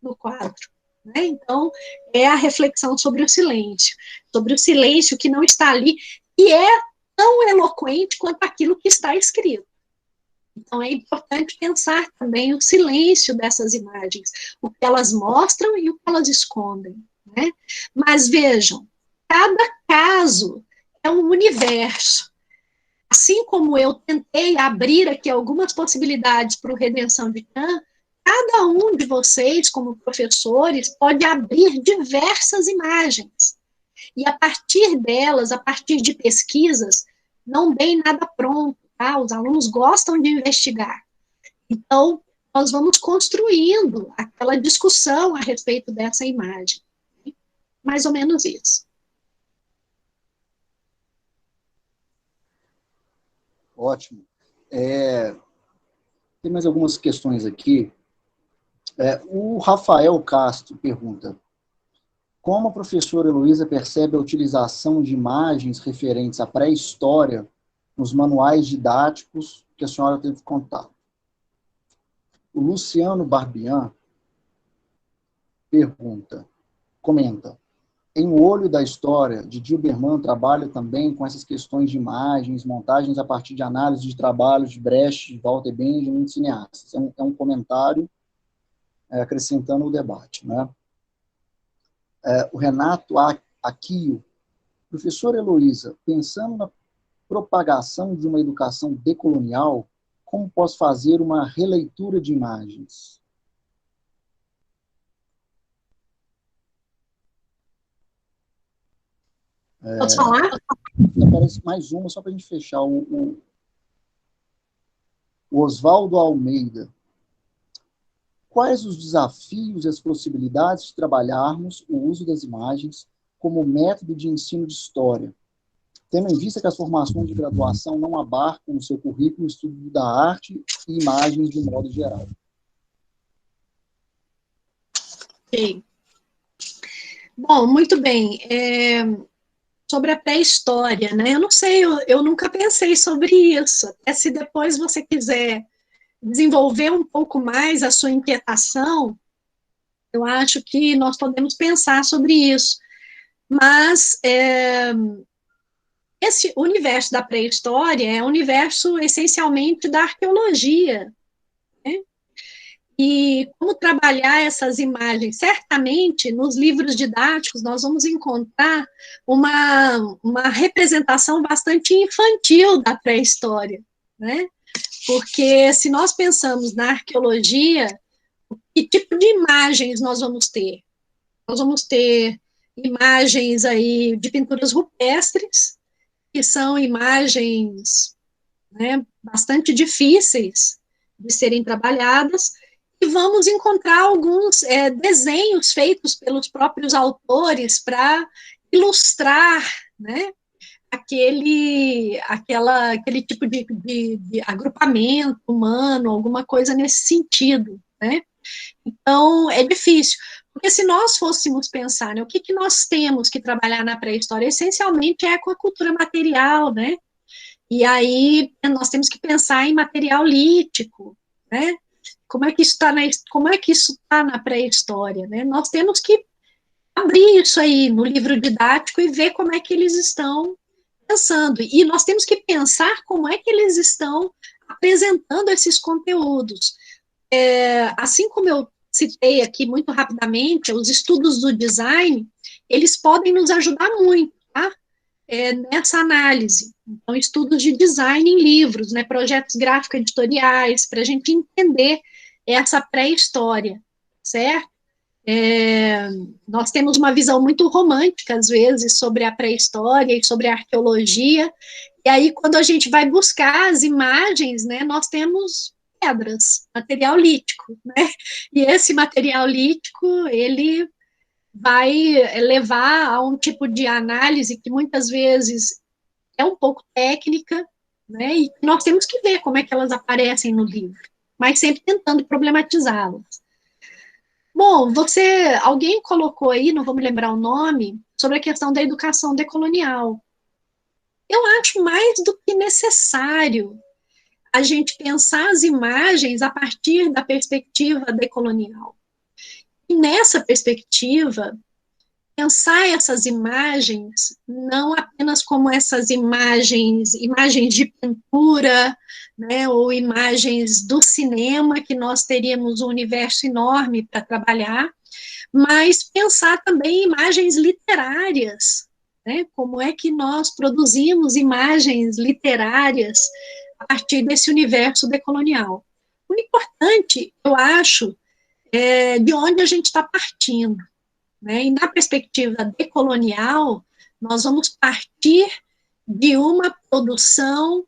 no quadro. Né? Então, é a reflexão sobre o silêncio que não está ali, e é tão eloquente quanto aquilo que está escrito. Então, é importante pensar também o silêncio dessas imagens, o que elas mostram e o que elas escondem. Né? Mas vejam, cada caso é um universo. assim como eu tentei abrir aqui algumas possibilidades para o Redenção de Cã, cada um de vocês, como professores, pode abrir diversas imagens. E a partir delas, a partir de pesquisas, não vem nada pronto, tá? Os alunos gostam de investigar. Então, nós vamos construindo aquela discussão a respeito dessa imagem. Mais ou menos isso. Ótimo. Tem mais algumas questões aqui. O Rafael Castro pergunta: como a professora Heloísa percebe a utilização de imagens referentes à pré-história nos manuais didáticos que a senhora teve contato? O Luciano Barbian comenta: em O Olho da História, Didi Uberman trabalha também com essas questões de imagens, montagens a partir de análise de trabalhos de Brecht, Walter Benjamin e cineastas. É um comentário acrescentando o debate, né? O Renato Aquio: professora Heloísa, pensando na propagação de uma educação decolonial, como posso fazer uma releitura de imagens? Posso falar? Aparece mais uma, só para a gente fechar. O Oswaldo Almeida: quais os desafios e as possibilidades de trabalharmos o uso das imagens como método de ensino de história, tendo em vista que as formações de graduação não abarcam no seu currículo o estudo da arte e imagens de modo geral? Ok. Bom, muito bem. Sobre a pré-história, né? Eu não sei, eu nunca pensei sobre isso. Até se depois você quiser desenvolver um pouco mais a sua inquietação, eu acho que nós podemos pensar sobre isso. Mas esse universo da pré-história é um universo essencialmente da arqueologia, né? E como trabalhar essas imagens? Certamente, nos livros didáticos, nós vamos encontrar uma representação bastante infantil da pré-história, né? Porque se nós pensamos na arqueologia, que tipo de imagens nós vamos ter? Nós vamos ter imagens aí de pinturas rupestres, que são imagens, né, bastante difíceis de serem trabalhadas, e vamos encontrar alguns desenhos feitos pelos próprios autores para ilustrar, né, aquele tipo de agrupamento humano, alguma coisa nesse sentido, né? Então, é difícil, porque se nós fôssemos pensar, né, o que nós temos que trabalhar na pré-história, essencialmente é com a cultura material, né? E aí nós temos que pensar em material lítico, né? Como é que isso está na pré-história, né? Nós temos que abrir isso aí no livro didático e ver como é que eles estão pensando. E nós temos que pensar como é que eles estão apresentando esses conteúdos. Assim como eu citei aqui muito rapidamente, os estudos do design, eles podem nos ajudar muito, tá? Nessa análise. Então, estudos de design em livros, né, projetos gráficos editoriais, para a gente entender essa pré-história, certo? Nós temos uma visão muito romântica, às vezes, sobre a pré-história e sobre a arqueologia, e aí, quando a gente vai buscar as imagens, né, nós temos pedras, material lítico, né, e esse material lítico, ele vai levar a um tipo de análise que muitas vezes é um pouco técnica, né, e nós temos que ver como é que elas aparecem no livro, mas sempre tentando problematizá-las. Bom, alguém colocou aí, não vou me lembrar o nome, sobre a questão da educação decolonial. Eu acho mais do que necessário a gente pensar as imagens a partir da perspectiva decolonial. E nessa perspectiva, pensar essas imagens não apenas como essas imagens de pintura, né, ou imagens do cinema, que nós teríamos um universo enorme para trabalhar, mas pensar também imagens literárias, né? Como é que nós produzimos imagens literárias a partir desse universo decolonial. O importante, eu acho, é de onde a gente está partindo, né? E na perspectiva decolonial, nós vamos partir de uma produção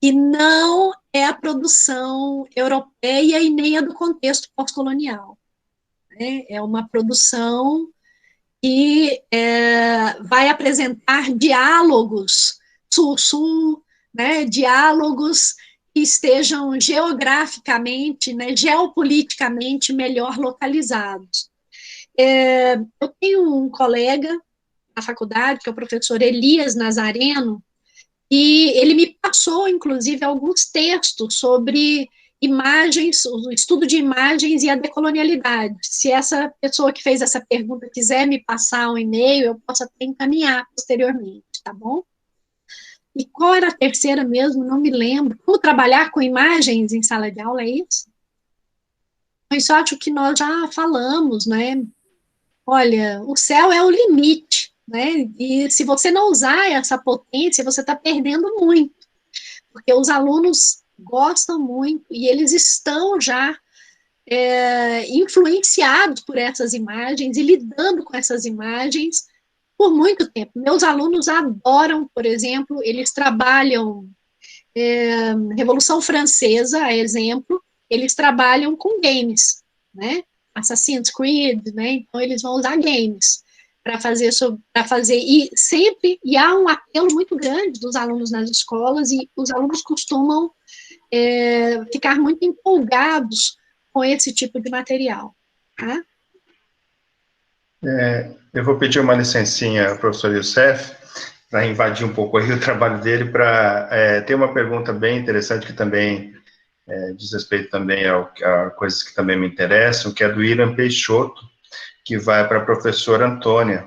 que não é a produção europeia e nem a do contexto pós-colonial, né? É uma produção que vai apresentar diálogos sul-sul, né? Diálogos que estejam geograficamente, né? Geopoliticamente melhor localizados. Eu tenho um colega na faculdade, que é o professor Elias Nazareno, e ele me passou, inclusive, alguns textos sobre imagens, o estudo de imagens e a decolonialidade. Se essa pessoa que fez essa pergunta quiser me passar um e-mail, eu posso até encaminhar posteriormente, tá bom? E qual era a terceira mesmo? Não me lembro. Como trabalhar com imagens em sala de aula, é isso? Isso eu acho que nós já falamos, né? Olha, o céu é o limite, né? E se você não usar essa potência, você está perdendo muito, porque os alunos gostam muito e eles estão já influenciados por essas imagens e lidando com essas imagens por muito tempo. Meus alunos adoram, por exemplo, eles trabalham Revolução Francesa, a exemplo, eles trabalham com games, né? Assassin's Creed, né? Então eles vão usar games para fazer, e sempre, e há um apelo muito grande dos alunos nas escolas, e os alunos costumam ficar muito empolgados com esse tipo de material, tá? Eu vou pedir uma licencinha ao professor Youssef, para invadir um pouco aí o trabalho dele, para ter uma pergunta bem interessante, que também diz respeito também a coisas que também me interessam, que é do Irã Peixoto, que vai para a professora Antônia.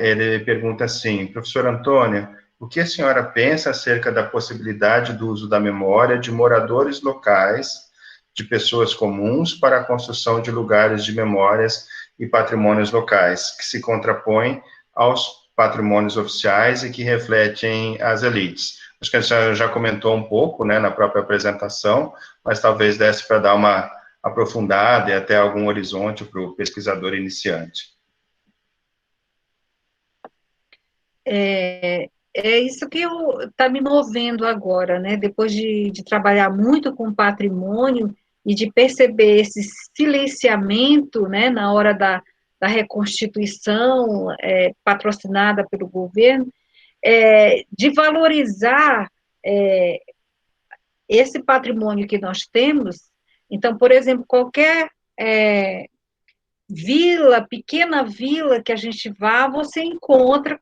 Ele pergunta assim: professora Antônia, o que a senhora pensa acerca da possibilidade do uso da memória de moradores locais, de pessoas comuns, para a construção de lugares de memórias e patrimônios locais, que se contrapõem aos patrimônios oficiais e que refletem as elites? Acho que a senhora já comentou um pouco, né, na própria apresentação, mas talvez desse para dar uma aprofundada e até algum horizonte para o pesquisador iniciante. É isso que está me movendo agora, né? Depois de trabalhar muito com patrimônio e de perceber esse silenciamento, né, na hora da reconstituição patrocinada pelo governo, de valorizar esse patrimônio que nós temos. Então, por exemplo, qualquer pequena vila que a gente vá, você encontra,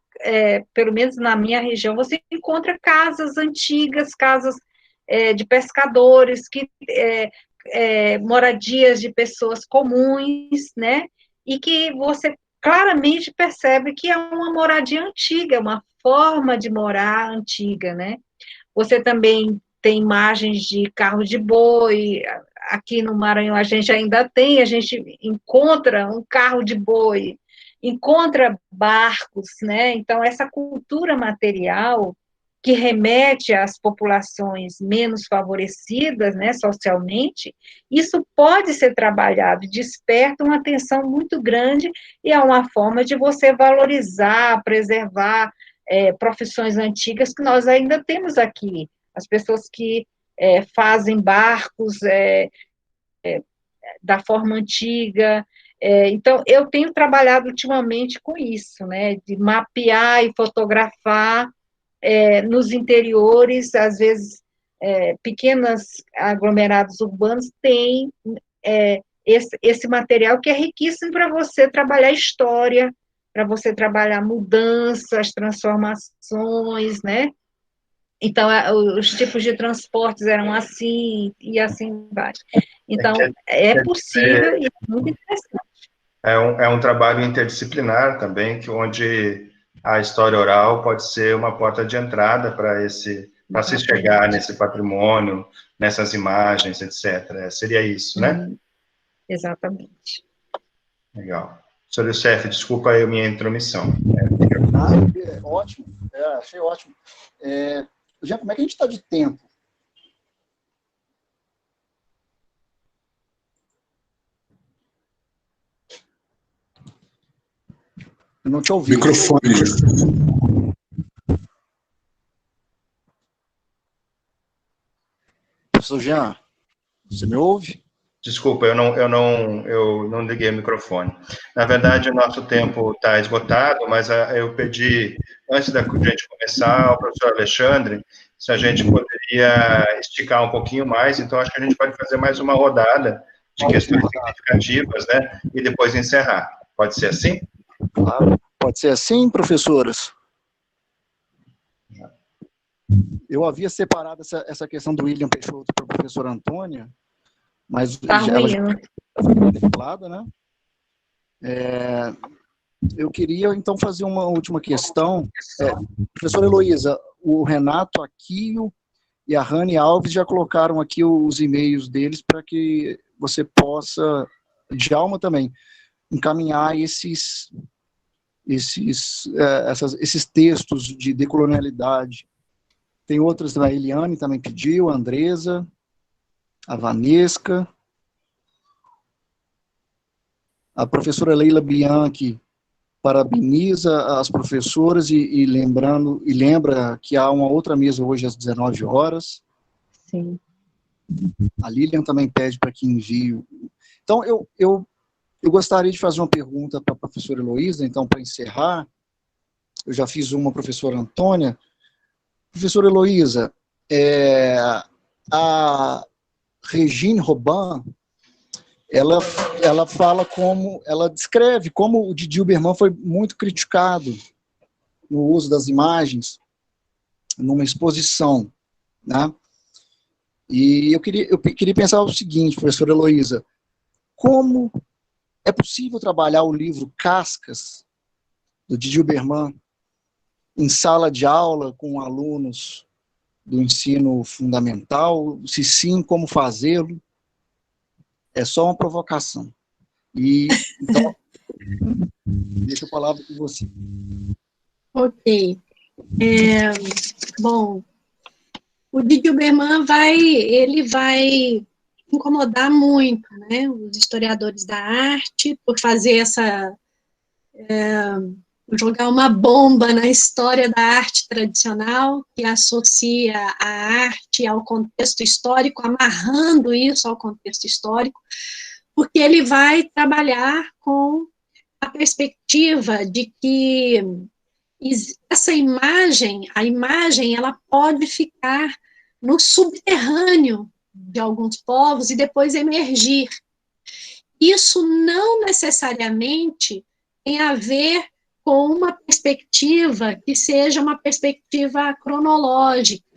pelo menos na minha região, você encontra casas antigas, casas de pescadores, moradias de pessoas comuns, né? E que você claramente percebe que é uma moradia antiga, uma forma de morar antiga, né? Você também tem imagens de carro de boi. Aqui no Maranhão a gente ainda tem, a gente encontra um carro de boi, encontra barcos, né? Então, essa cultura material que remete às populações menos favorecidas, né, socialmente, isso pode ser trabalhado, desperta uma atenção muito grande e é uma forma de você valorizar, preservar profissões antigas que nós ainda temos aqui. As pessoas que fazem barcos da forma antiga. Então, eu tenho trabalhado ultimamente com isso, né, de mapear e fotografar nos interiores, às vezes, pequenos aglomerados urbanos têm esse material que é riquíssimo para você trabalhar história, para você trabalhar mudanças, transformações, né? Então, os tipos de transportes eram assim, e assim vai. Então, é possível e é muito interessante. É um trabalho interdisciplinar também, onde a história oral pode ser uma porta de entrada para se chegar nesse patrimônio, nessas imagens, etc. Seria isso, né? Exatamente. Legal. Professor Youssef, desculpa aí a minha intromissão. Ótimo, achei ótimo. Já, como é que a gente está de tempo? Eu não te ouvi. Microfone. Professor Jean, você me ouve? Desculpa, eu não liguei o microfone. Na verdade, o nosso tempo está esgotado, mas eu pedi, antes da gente começar, ao professor Alexandre, se a gente poderia esticar um pouquinho mais, então acho que a gente pode fazer mais uma rodada de questões significativas, né, e depois encerrar. Pode ser assim? Claro. Pode ser assim, professoras? Eu havia separado essa questão do William Peixoto para a professora Antônia, mas ela já foi falada, né? Eu queria, então, fazer uma última questão. Professora Heloísa, o Renato Aquio e a Rani Alves já colocaram aqui os e-mails deles para que você possa, Djalma também, encaminhar esses textos de decolonialidade. Tem outras, a Eliane também pediu, a Andresa, a Vanesca, a professora Leila Bianchi parabeniza as professoras e lembra que há uma outra mesa hoje às 19 horas. Sim. A Lilian também pede para que envie. Então, eu gostaria de fazer uma pergunta para a professora Heloísa, então, para encerrar. Eu já fiz uma, professora Antônia. Professora Heloísa, a Regine Robin, ela fala ela descreve como o Didi Uberman foi muito criticado no uso das imagens numa exposição, né? E eu queria pensar o seguinte, professora Heloísa, como é possível trabalhar o livro Cascas, do Didi Uberman, em sala de aula com alunos do ensino fundamental? Se sim, como fazê-lo? É só uma provocação. E, então, deixa a palavra com você. Ok. Bom, o Didi Uberman vai incomodar muito, né, os historiadores da arte por fazer jogar uma bomba na história da arte tradicional, que associa a arte ao contexto histórico, amarrando isso ao contexto histórico, porque ele vai trabalhar com a perspectiva de que essa imagem, ela pode ficar no subterrâneo de alguns povos e depois emergir. Isso não necessariamente tem a ver com uma perspectiva que seja uma perspectiva cronológica.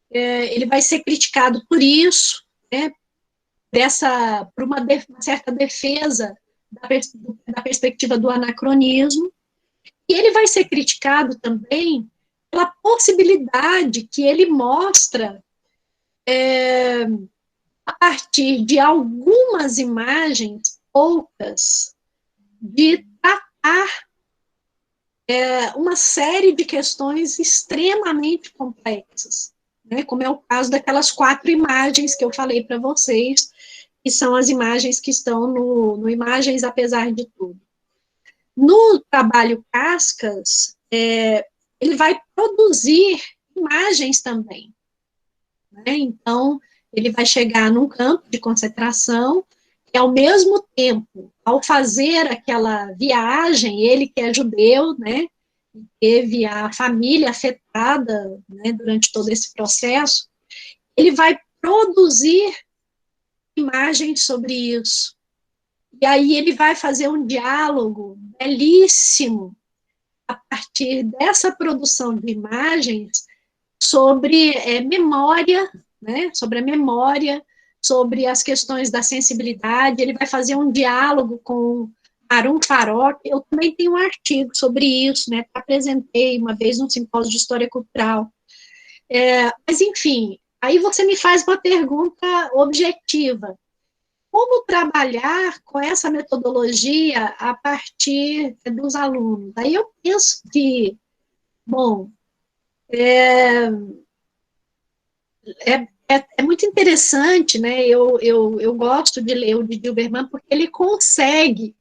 Ele vai ser criticado por isso, né, por uma certa defesa da perspectiva do anacronismo, e ele vai ser criticado também pela possibilidade que ele mostra, a partir de algumas imagens, poucas, de tratar uma série de questões extremamente complexas, né, como é o caso daquelas 4 imagens que eu falei para vocês, que são as imagens que estão no Imagens Apesar de Tudo. No trabalho Cascas, ele vai produzir imagens também, né? Então, ele vai chegar num campo de concentração e, ao mesmo tempo, ao fazer aquela viagem, ele que é judeu, né, teve a família afetada, né, durante todo esse processo, ele vai produzir imagens sobre isso. E aí ele vai fazer um diálogo belíssimo a partir dessa produção de imagens sobre memória, né, sobre a memória, sobre as questões da sensibilidade. Ele vai fazer um diálogo com Harun Farok. Eu também tenho um artigo sobre isso, né, que apresentei uma vez num simpósio de História Cultural. Mas, enfim, aí você me faz uma pergunta objetiva. como trabalhar com essa metodologia a partir dos alunos. Aí eu penso que, bom, é muito interessante, né? Eu gosto de ler o de Dilberman porque ele consegue,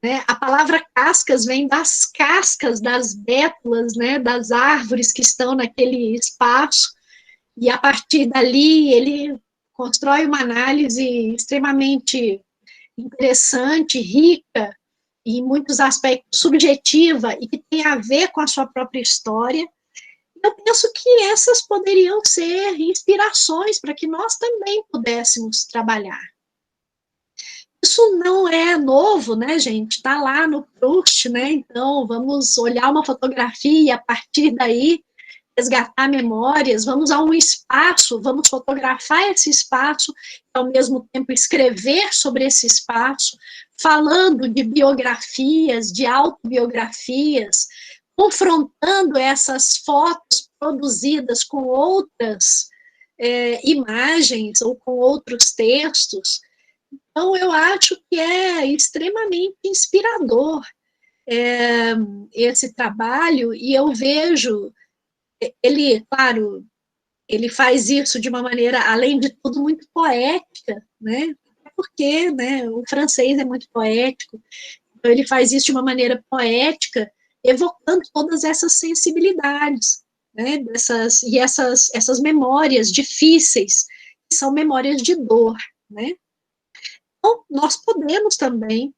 né? A palavra cascas vem das cascas das bétulas, né? Das árvores que estão naquele espaço, e a partir dali ele constrói uma análise extremamente interessante, rica, e em muitos aspectos subjetiva, e que tem a ver com a sua própria história. Eu penso que essas poderiam ser inspirações para que nós também pudéssemos trabalhar. Isso não é novo, né, gente? Está lá no Proust, né? Então, vamos olhar uma fotografia e, a partir daí, resgatar memórias, vamos a um espaço, vamos fotografar esse espaço, e, ao mesmo tempo, escrever sobre esse espaço, falando de biografias, de autobiografias, confrontando essas fotos produzidas com outras imagens ou com outros textos. Então, eu acho que é extremamente inspirador esse trabalho, e eu vejo, ele, claro, ele faz isso de uma maneira, além de tudo, muito poética, né? Porque, né, o francês é muito poético, então ele faz isso de uma maneira poética, evocando todas essas sensibilidades, né, essas memórias difíceis, que são memórias de dor, né? Então, nós podemos também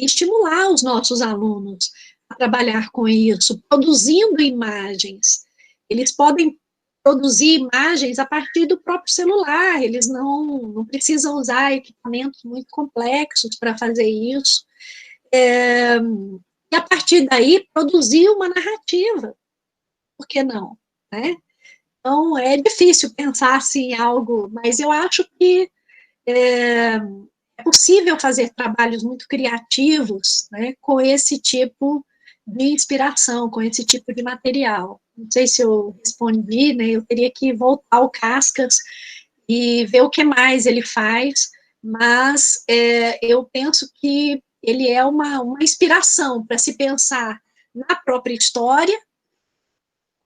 estimular os nossos alunos a trabalhar com isso, produzindo imagens. Eles podem produzir imagens a partir do próprio celular, eles não precisam usar equipamentos muito complexos para fazer isso. E a partir daí, produzir uma narrativa. Por que não? Né? Então, é difícil pensar assim, em algo, mas eu acho que é possível fazer trabalhos muito criativos, né, com esse tipo de inspiração, com esse tipo de material. Não sei se eu respondi, né, eu teria que voltar ao Cascas e ver o que mais ele faz, mas eu penso que ele é uma inspiração para se pensar na própria história,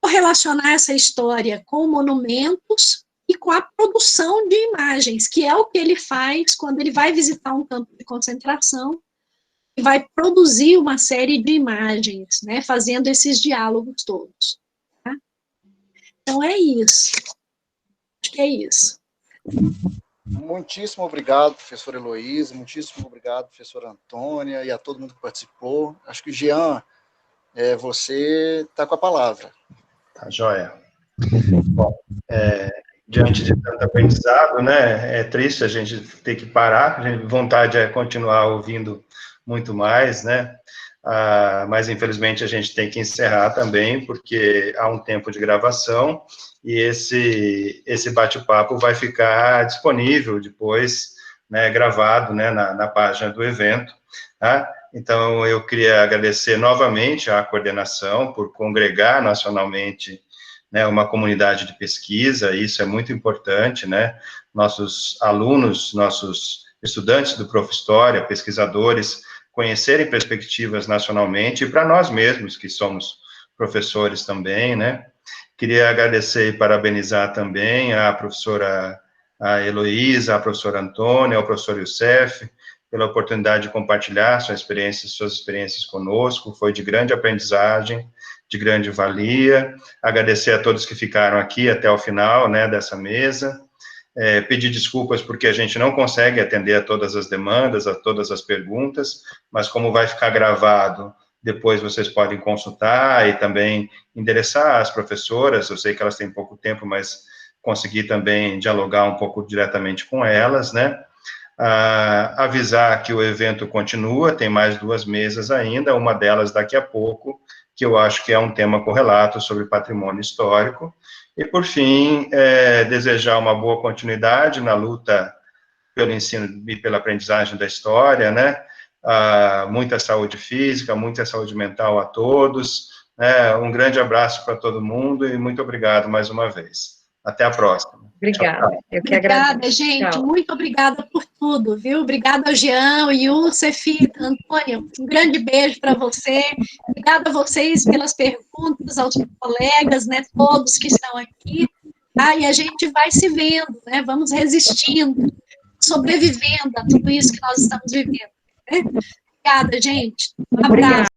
correlacionar essa história com monumentos e com a produção de imagens, que é o que ele faz quando ele vai visitar um campo de concentração e vai produzir uma série de imagens, né, fazendo esses diálogos todos. Tá? Então, é isso. Acho que é isso. Muitíssimo obrigado, professora Heloísa, muitíssimo obrigado, professora Antônia, e a todo mundo que participou. Acho que, Jean, você está com a palavra. Tá, joia. Bom, diante de tanto aprendizado, né, é triste a gente ter que parar, a vontade é continuar ouvindo muito mais, né, mas infelizmente a gente tem que encerrar também, porque há um tempo de gravação, e esse bate-papo vai ficar disponível depois, né, gravado, né, na página do evento, tá? Então, eu queria agradecer novamente à coordenação por congregar nacionalmente, né, uma comunidade de pesquisa, isso é muito importante, né, nossos alunos, nossos estudantes do Prof. História, pesquisadores, conhecerem perspectivas nacionalmente, e para nós mesmos, que somos professores também, né. Queria agradecer e parabenizar também a professora Heloísa, a professora Antônia, ao professor Youssef, pela oportunidade de compartilhar suas experiências conosco, foi de grande aprendizagem, de grande valia. Agradecer a todos que ficaram aqui até o final, né, dessa mesa. Pedir desculpas porque a gente não consegue atender a todas as demandas, a todas as perguntas, mas como vai ficar gravado, depois vocês podem consultar e também endereçar as professoras, eu sei que elas têm pouco tempo, mas conseguir também dialogar um pouco diretamente com elas, né? Avisar que o evento continua, tem mais 2 mesas ainda, uma delas daqui a pouco, que eu acho que é um tema correlato sobre patrimônio histórico, e por fim, desejar uma boa continuidade na luta pelo ensino e pela aprendizagem da história, né, muita saúde física, muita saúde mental a todos, né, um grande abraço para todo mundo, e muito obrigado mais uma vez. Até a próxima. Obrigada. Tchau, tchau. Eu que Obrigada, agradeço. gente. Tchau. Muito obrigada por tudo, viu? Obrigada ao Jean, Youssef, Antônio. Um grande beijo para você. Obrigada a vocês pelas perguntas, aos colegas, né? Todos que estão aqui. Tá? E a gente vai se vendo, né? Vamos resistindo, sobrevivendo a tudo isso que nós estamos vivendo. Né? Obrigada, gente. Um abraço.